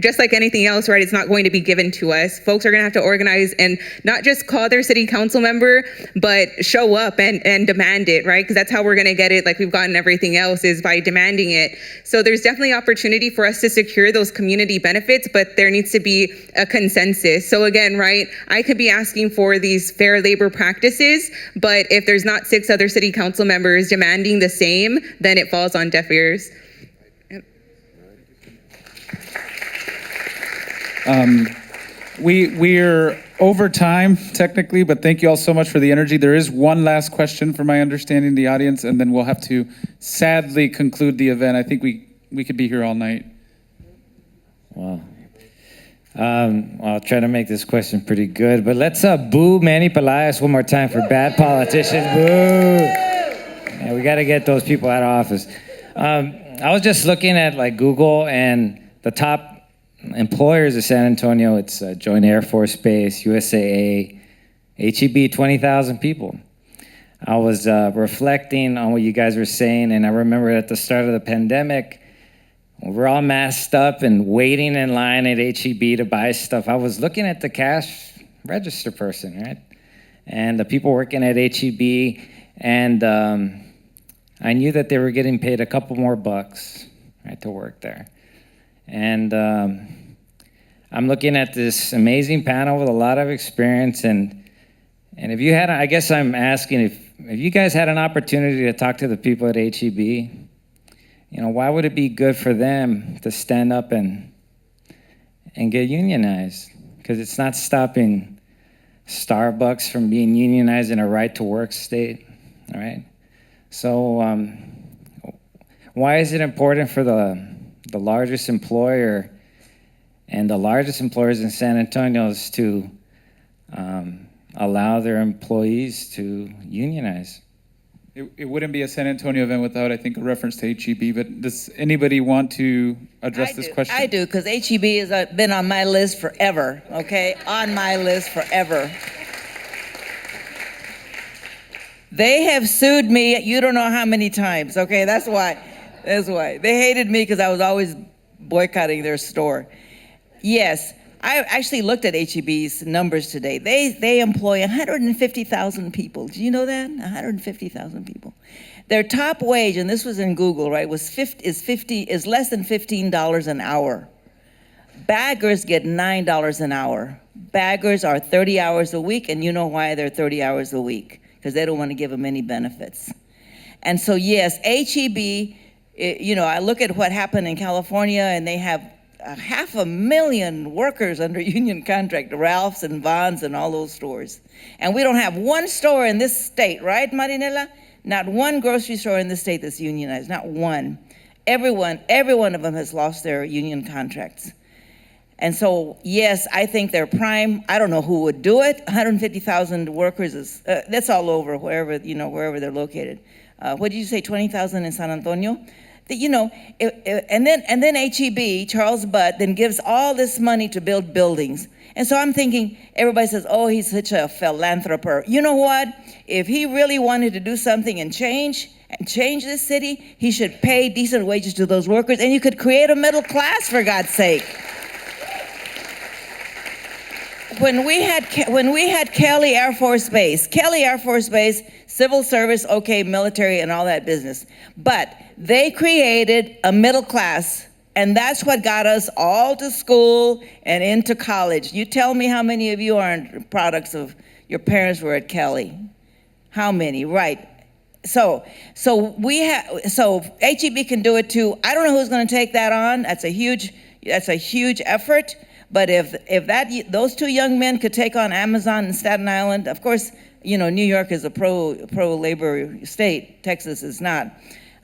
just like anything else, right, it's not going to be given to us. Folks are going to have to organize and not just call their city council member, but show up and demand it, right? Because that's how we're going to get it, like we've gotten everything else, is by demanding it. So there's definitely opportunity for us to secure those community benefits, but there needs to be a consensus. So again, right, I could be asking for these fair labor practices, but if there's not 6 other city council members demanding the same, then it falls on deaf ears. We're over time, technically, but thank you all so much for the energy. There is one last question from my understanding, the audience, and then we'll have to sadly conclude the event. I think we could be here all night. Well, I'll try to make this question pretty good, but let's boo Manny Pelias one more time for bad politicians. Boo! Yeah, we got to get those people out of office. I was just looking at like Google, and the top employers of San Antonio, it's Joint Air Force Base, USAA, HEB, 20,000 people. I was reflecting on what you guys were saying, and I remember at the start of the pandemic, we're all masked up and waiting in line at HEB to buy stuff. I was looking at the cash register person, right? And the people working at HEB, and I knew that they were getting paid a couple more bucks, right, to work there. And I'm looking at this amazing panel with a lot of experience, and if you had, I guess I'm asking if you guys had an opportunity to talk to the people at HEB, you know, why would it be good for them to stand up and get unionized? Because it's not stopping Starbucks from being unionized in a right-to-work state, all right? So why is it important for the largest employer and the largest employers in San Antonio is to allow their employees to unionize? It wouldn't be a San Antonio event without, I think, a reference to HEB, but does anybody want to address this question? I do, because HEB has been on my list forever, okay? On my list forever. They have sued me, you don't know how many times, okay? That's why. That's why. They hated me because I was always boycotting their store. Yes, I actually looked at HEB's numbers today. They employ 150,000 people. Do you know that? 150,000 people. Their top wage, and this was in Google, right, is less than $15 an hour. Baggers get $9 an hour. Baggers are 30 hours a week, and you know why they're 30 hours a week, because they don't want to give them any benefits. And so yes, HEB, you know, I look at what happened in California, and they have 500,000 workers under union contract, Ralph's and Vons and all those stores. And we don't have one store in this state, right, Marinela? Not one grocery store in the state that's unionized, not one. Every one of them has lost their union contracts. And so, yes, I think they're prime. I don't know who would do it. 150,000 workers is, that's all over, wherever they're located. What did you say, 20,000 in San Antonio? You know, and then HEB, Charles Butt, then gives all this money to build buildings. And so I'm thinking, everybody says, oh, he's such a philanthropist. You know what? If he really wanted to do something and change this city, he should pay decent wages to those workers, and you could create a middle class, for God's sake. When we had Kelly Air Force Base, civil service, okay, military and all that business. But they created a middle class, and that's what got us all to school and into college. You tell me how many of you are products of your parents were at Kelly. How many, right? So HEB can do it too. I don't know who's gonna take that on. That's a huge effort. But if those two young men could take on Amazon and Staten Island, of course, you know, New York is a pro-labor state, Texas is not.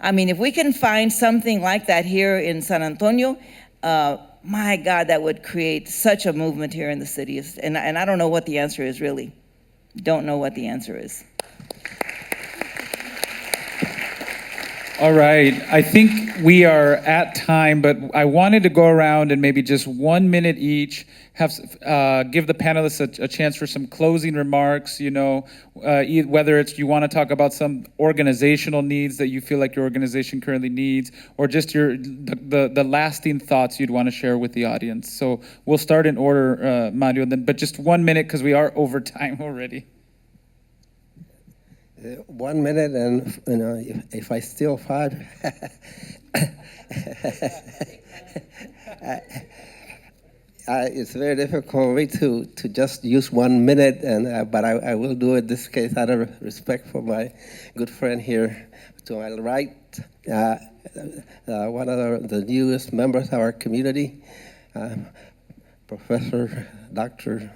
I mean, if we can find something like that here in San Antonio, my God, that would create such a movement here in the city. And I don't know what the answer is, really. Don't know what the answer is. All right, I think we are at time, but I wanted to go around and maybe just 1 minute each, give the panelists a chance for some closing remarks, you know, whether it's you want to talk about some organizational needs that you feel like your organization currently needs, or just the lasting thoughts you'd want to share with the audience. So we'll start in order, Mario, but just 1 minute because we are over time already. 1 minute, and you know, if I steal 5, it's very difficult for me to just use 1 minute, but I will do it this case out of respect for my good friend here to my right, one of the newest members of our community, Professor Dr.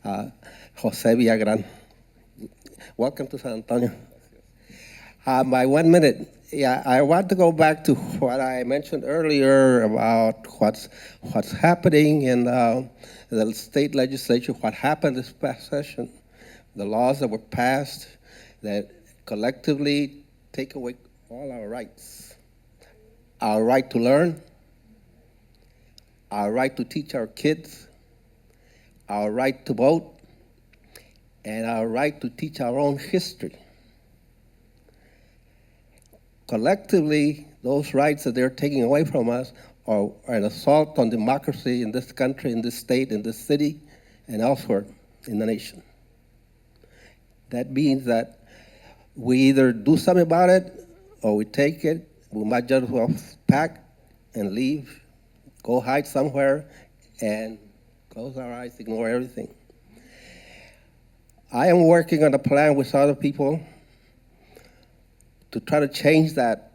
Jose Villagran. Welcome to San Antonio. My 1 minute, I want to go back to what I mentioned earlier about what's happening in the state legislature, what happened this past session, the laws that were passed that collectively take away all our rights. Our right to learn, our right to teach our kids, our right to vote, and our right to teach our own history. Collectively, those rights that they're taking away from us are an assault on democracy in this country, in this state, in this city, and elsewhere in the nation. That means that we either do something about it or we take it. We might just as well pack and leave, go hide somewhere, and close our eyes, ignore everything. I am working on a plan with other people to try to change that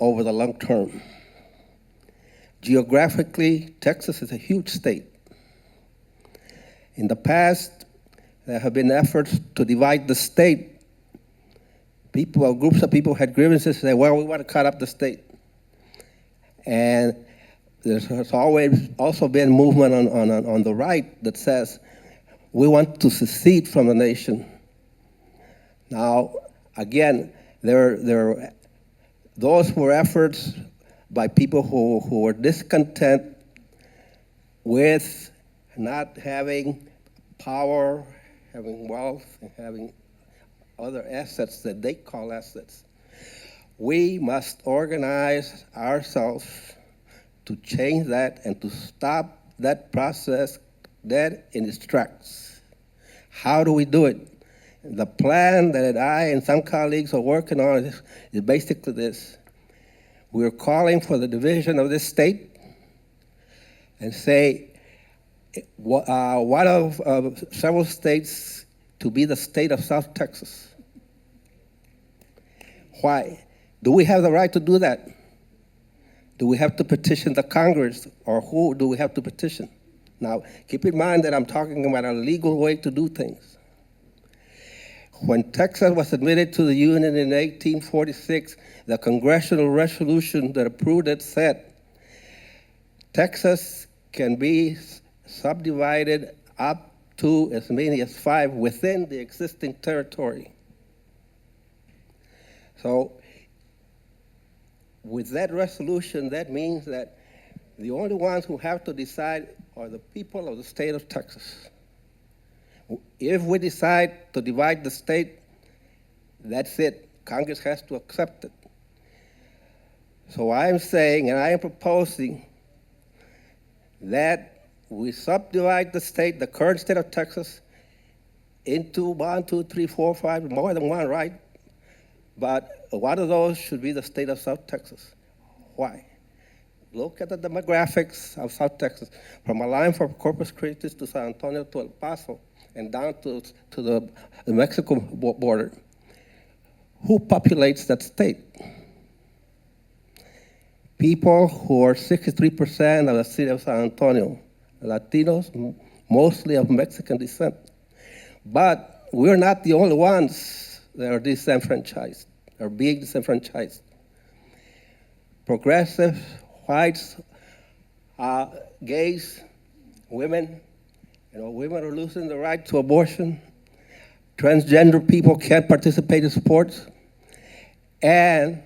over the long term. Geographically, Texas is a huge state. In the past, there have been efforts to divide the state. People, or groups of people had grievances, say, well, we want to cut up the state. And there's always also been movement on the right that says, we want to secede from the nation. Now, again, those were efforts by people who were discontent with not having power, having wealth, and having other assets that they call assets. We must organize ourselves to change that and to stop that process dead in its tracks. How do we do it? The plan that I and some colleagues are working on is basically this. We're calling for the division of this state and say one of several states to be the state of South Texas. Why? Do we have the right to do that? Do we have to petition the Congress, or who do we have to petition? Now, keep in mind that I'm talking about a legal way to do things. When Texas was admitted to the Union in 1846, the congressional resolution that approved it said, Texas can be subdivided up to as many as 5 within the existing territory. So, with that resolution, that means that the only ones who have to decide are the people of the state of Texas. If we decide to divide the state, that's it. Congress has to accept it. So I am saying, and I am proposing, that we subdivide the state, the current state of Texas, into 1, 2, 3, 4, 5, more than one, right? But one of those should be the state of South Texas. Why? Look at the demographics of South Texas, from a line from Corpus Christi to San Antonio to El Paso, and down to the Mexico border. Who populates that state? People who are 63% of the city of San Antonio, Latinos, mostly of Mexican descent. But we're not the only ones that are disenfranchised, are being disenfranchised. Progressive, whites, gays, women, women are losing the right to abortion. Transgender people can't participate in sports. And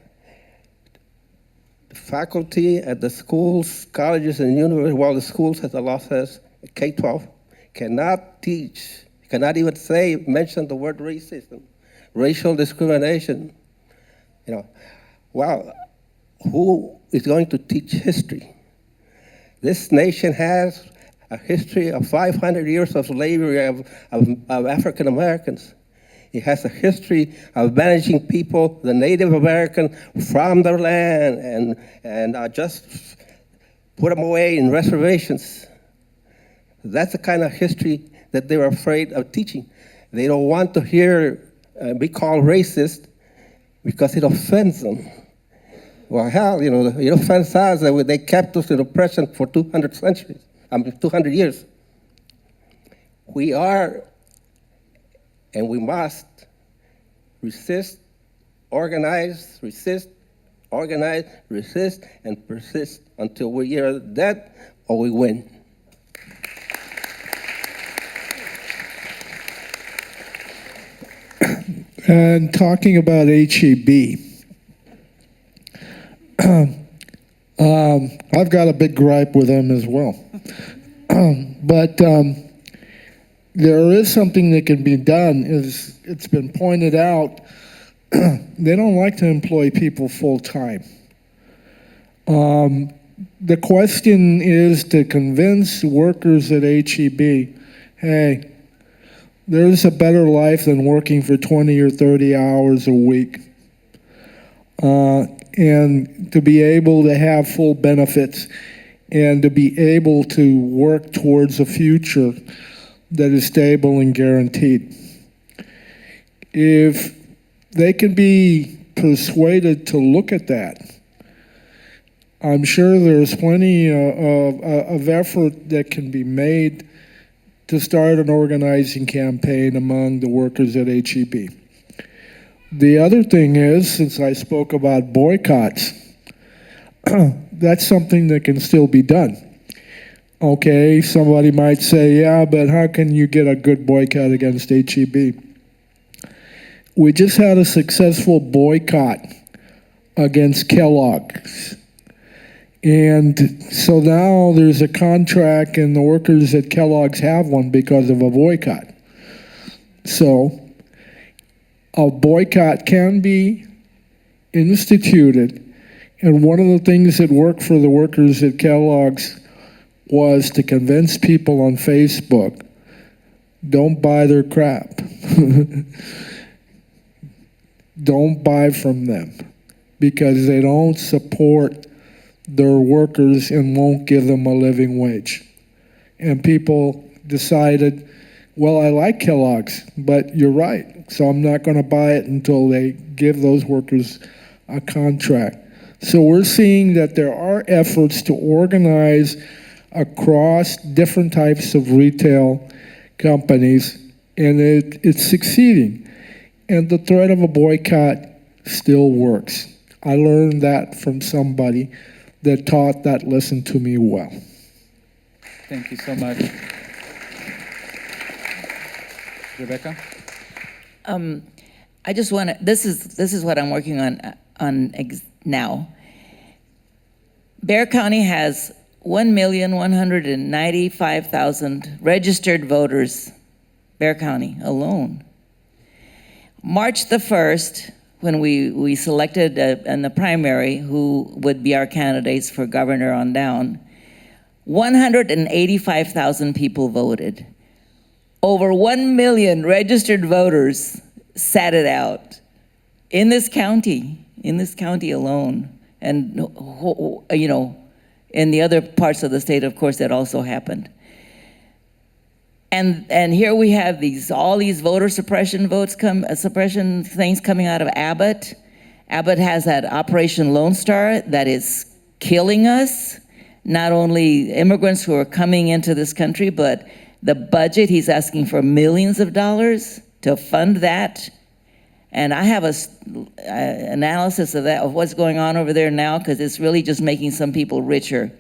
the faculty at the schools, colleges, and universities, well, the schools, as the law says, K-12, cannot teach, cannot even mention the word racism, racial discrimination. Well, who is going to teach history? This nation has a history of 500 years of slavery of African Americans. It has a history of banishing people, the Native American, from their land and just put them away in reservations. That's the kind of history that they're afraid of teaching. They don't want to hear be called racist because it offends them. Well, hell, it offends us that they kept us in oppression for 200 years. We are, and we must, resist, organize, resist, and persist until we are dead or we win. And talking about HEB, I've got a big gripe with them as well. But there is something that can be done. Is it's been pointed out, they don't like to employ people full time. The question is to convince workers at HEB, hey, there's a better life than working for 20 or 30 hours a week. And to be able to have full benefits and to be able to work towards a future that is stable and guaranteed. If they can be persuaded to look at that, I'm sure there's plenty of effort that can be made to start an organizing campaign among the workers at HEB. The other thing is, since I spoke about boycotts, that's something that can still be done. Okay, somebody might say, yeah, but how can you get a good boycott against HEB? We just had a successful boycott against Kellogg's. And so now there's a contract and the workers at Kellogg's have one because of a boycott. So a boycott can be instituted. And one of the things that worked for the workers at Kellogg's was to convince people on Facebook, don't buy their crap. Don't buy from them because they don't support their workers and won't give them a living wage. And people decided, well, I like Kellogg's, but you're right, so I'm not going to buy it until they give those workers a contract. So we're seeing that there are efforts to organize across different types of retail companies, and it's succeeding. And the threat of a boycott still works. I learned that from somebody that taught that lesson to me well. Thank you so much. Rebecca? I just want to, this is what I'm working on now. Bexar County has 1,195,000 registered voters, Bexar County alone. March the 1st, when we selected in the primary who would be our candidates for governor on down, 185,000 people voted. Over 1 million registered voters sat it out in this county alone. And, you know, in the other parts of the state, of course, that also happened. And here we have all these voter suppression suppression things coming out of Abbott. Abbott has that Operation Lone Star that is killing us. Not only immigrants who are coming into this country, but the budget, he's asking for millions of dollars to fund that. And I have an analysis of that, of what's going on over there now, because it's really just making some people richer.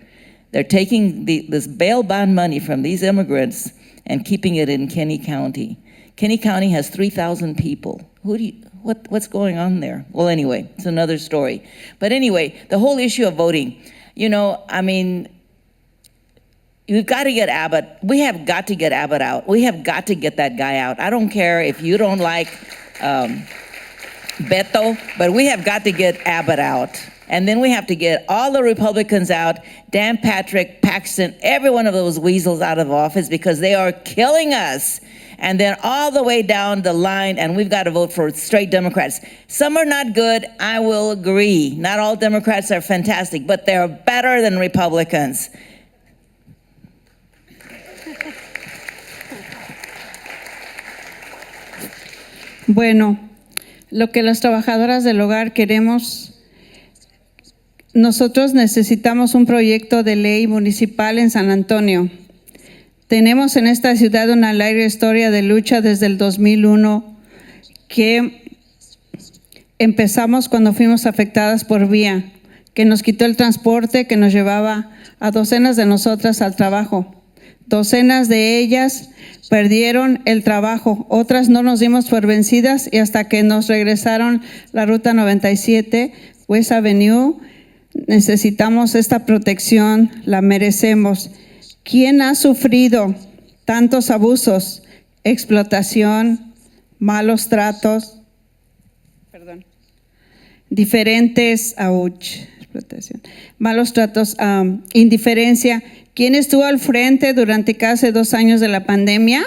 They're taking this bail bond money from these immigrants and keeping it in Kenny County. Kenny County has 3,000 people. What's going on there? Well, anyway, it's another story. But anyway, the whole issue of voting, you know, I mean, you've got to get Abbott. We have got to get Abbott out. We have got to get that guy out. I don't care if you don't like Beto, but we have got to get Abbott out. And then we have to get all the Republicans out, Dan Patrick, Paxton, every one of those weasels out of office because they are killing us. And then all the way down the line, and we've got to vote for straight Democrats. Some are not good, I will agree. Not all Democrats are fantastic, but they're better than Republicans. Bueno, lo que las trabajadoras del hogar queremos, nosotros necesitamos un proyecto de ley municipal en San Antonio. Tenemos en esta ciudad una larga historia de lucha desde el 2001 que empezamos cuando fuimos afectadas por vía, que nos quitó el transporte que nos llevaba a docenas de nosotras al trabajo. Docenas de ellas perdieron el trabajo, otras no nos dimos por vencidas y hasta que nos regresaron la ruta 97, West Avenue, Necesitamos esta protección, la merecemos. ¿Quién ha sufrido tantos abusos, explotación, malos tratos, explotación, malos tratos, indiferencia? ¿Quién estuvo al frente durante casi 2 años de la pandemia?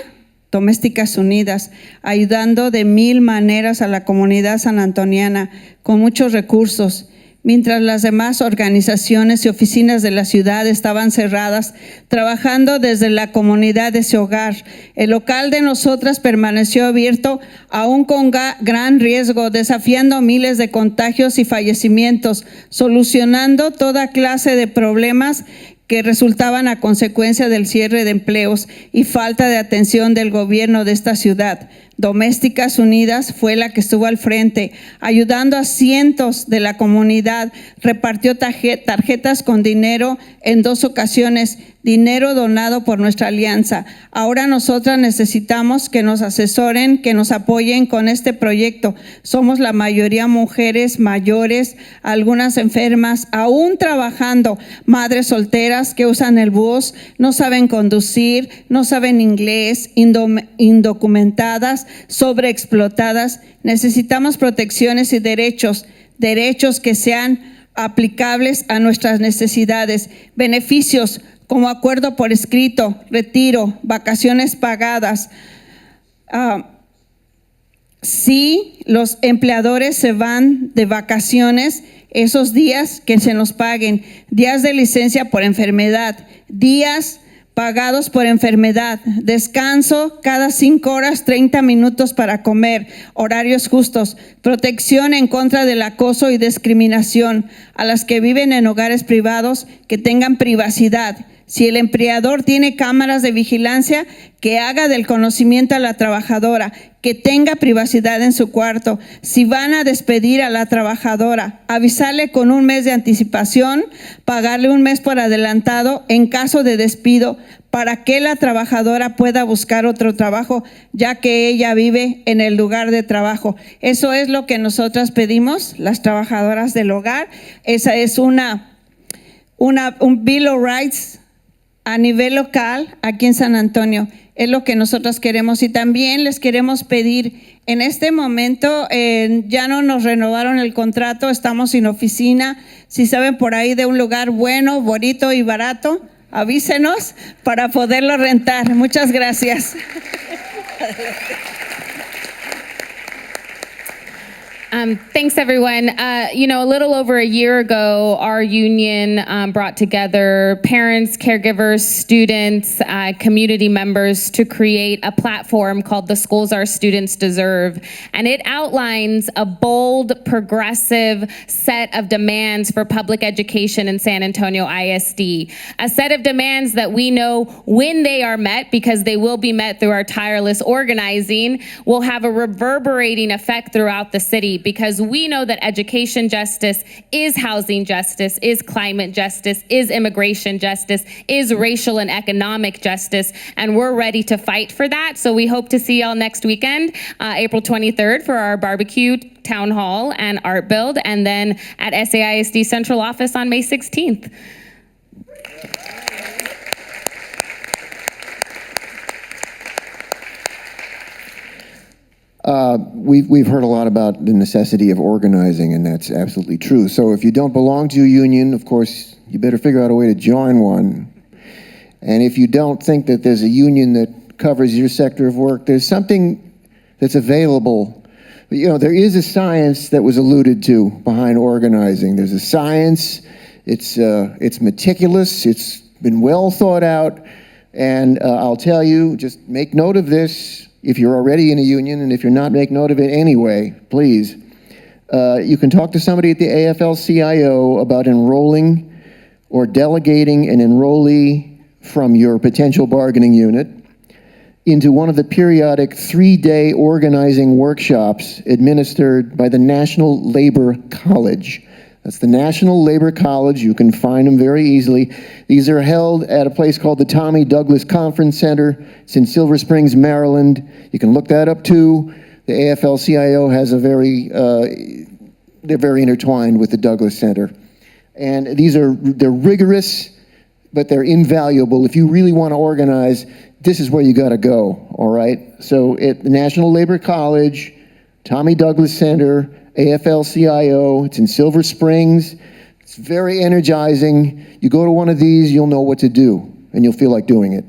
Domésticas Unidas, ayudando de 1000 maneras a la comunidad sanantoniana con muchos recursos. Mientras las demás organizaciones y oficinas de la ciudad estaban cerradas, trabajando desde la comunidad de ese hogar. El local de nosotras permaneció abierto, aún con gran riesgo, desafiando miles de contagios y fallecimientos, solucionando toda clase de problemas que resultaban a consecuencia del cierre de empleos y falta de atención del gobierno de esta ciudad. Domésticas Unidas fue la que estuvo al frente, ayudando a cientos de la comunidad, repartió tarjetas con dinero en 2 ocasiones, dinero donado por nuestra alianza. Ahora nosotras necesitamos que nos asesoren, que nos apoyen con este proyecto. Somos la mayoría mujeres mayores, algunas enfermas, aún trabajando, madres solteras que usan el bus, no saben conducir, no saben inglés, indocumentadas, sobreexplotadas. Necesitamos protecciones y derechos que sean aplicables a nuestras necesidades, beneficios como acuerdo por escrito, retiro, vacaciones pagadas. Si los empleadores se van de vacaciones, esos días que se nos paguen, días de licencia por enfermedad, días pagados por enfermedad, descanso cada 5 horas, 30 minutos para comer, horarios justos, protección en contra del acoso y discriminación a las que viven en hogares privados, que tengan privacidad. Si el empleador tiene cámaras de vigilancia, que haga del conocimiento a la trabajadora, que tenga privacidad en su cuarto. Si van a despedir a la trabajadora, avisarle con 1 mes de anticipación, pagarle 1 mes por adelantado en caso de despido, para que la trabajadora pueda buscar otro trabajo, ya que ella vive en el lugar de trabajo. Eso es lo que nosotras pedimos, las trabajadoras del hogar. Esa es un Bill of Rights a nivel local aquí en San Antonio. Es lo que nosotros queremos, y también les queremos pedir, en este momento ya no nos renovaron el contrato, estamos sin oficina. Si saben por ahí de un lugar bueno, bonito y barato, avísenos para poderlo rentar. Muchas gracias. Thanks, everyone. A little over a year ago, our union brought together parents, caregivers, students, community members to create a platform called The Schools Our Students Deserve. And it outlines a bold, progressive set of demands for public education in San Antonio ISD. A set of demands that we know, when they are met, because they will be met through our tireless organizing, will have a reverberating effect throughout the city, because we know that education justice is housing justice, is climate justice, is immigration justice, is racial and economic justice, and we're ready to fight for that. So we hope to see y'all next weekend, April 23rd, for our barbecue, town hall, and art build, and then at SAISD Central Office on May 16th. We've heard a lot about the necessity of organizing, and that's absolutely true. So if you don't belong to a union, of course, you better figure out a way to join one. And if you don't think that there's a union that covers your sector of work, there's something that's available. There is a science that was alluded to behind organizing. There's a science. It's meticulous. It's been well thought out. And I'll tell you, just make note of this. If you're already in a union, and if you're not, make note of it anyway, please. You can talk to somebody at the AFL-CIO about enrolling or delegating an enrollee from your potential bargaining unit into one of the periodic 3-day organizing workshops administered by the National Labor College. That's the National Labor College. You can find them very easily. These are held at a place called the Tommy Douglas Conference Center. It's in Silver Springs, Maryland. You can look that up too. The AFL-CIO has they're very intertwined with the Douglas Center. And they're rigorous, but they're invaluable. If you really want to organize, this is where you got to go, all right? So at the National Labor College, Tommy Douglas Center, AFL-CIO, it's in Silver Springs. It's very energizing. You go to one of these, you'll know what to do, and you'll feel like doing it.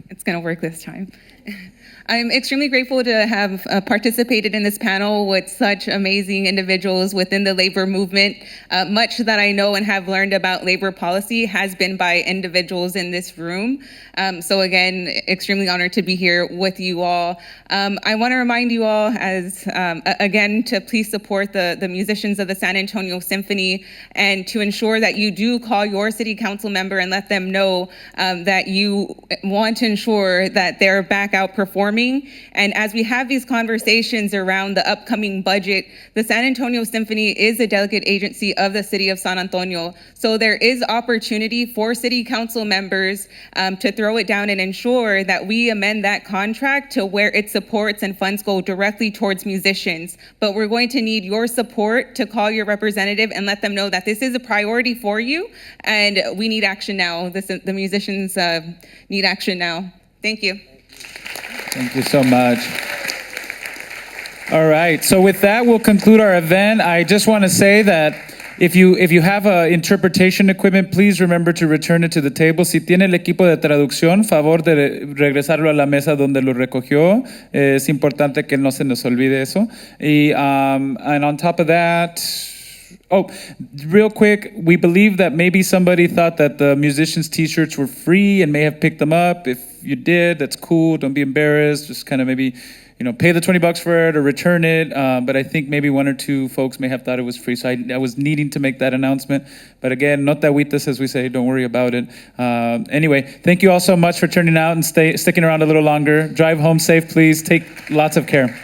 It's going to work this time. I'm extremely grateful to have participated in this panel with such amazing individuals within the labor movement. Much that I know and have learned about labor policy has been by individuals in this room. So again, extremely honored to be here with you all. I want to remind you all again, to please support the musicians of the San Antonio Symphony, and to ensure that you do call your city council member and let them know that you want to ensure that they're back out performing. And as we have these conversations around the upcoming budget, the San Antonio Symphony is a delegate agency of the city of San Antonio. So there is opportunity for city council members to throw it down and ensure that we amend that contract to where its supports and funds go directly towards musicians. But we're going to need your support to call your representative and let them know that this is a priority for you and we need action now. The musicians need action now. Thank you. Thank you so much. All right, so with that, we'll conclude our event. I just want to say that if you have interpretation equipment, please remember to return it to the table. Si tiene el equipo de traducción, favor de regresarlo a la mesa donde lo recogió. Es importante que no se nos olvide eso. And on top of that, oh, real quick, we believe that maybe somebody thought that the musicians' t-shirts were free and may have picked them up. If you did, that's cool. Don't be embarrassed. Just kind of maybe, pay the $20 for it or return it. But I think maybe one or two folks may have thought it was free. So I was needing to make that announcement. But again, no te agüites, as we say. Don't worry about it. Anyway, thank you all so much for turning out and sticking around a little longer. Drive home safe, please. Take lots of care.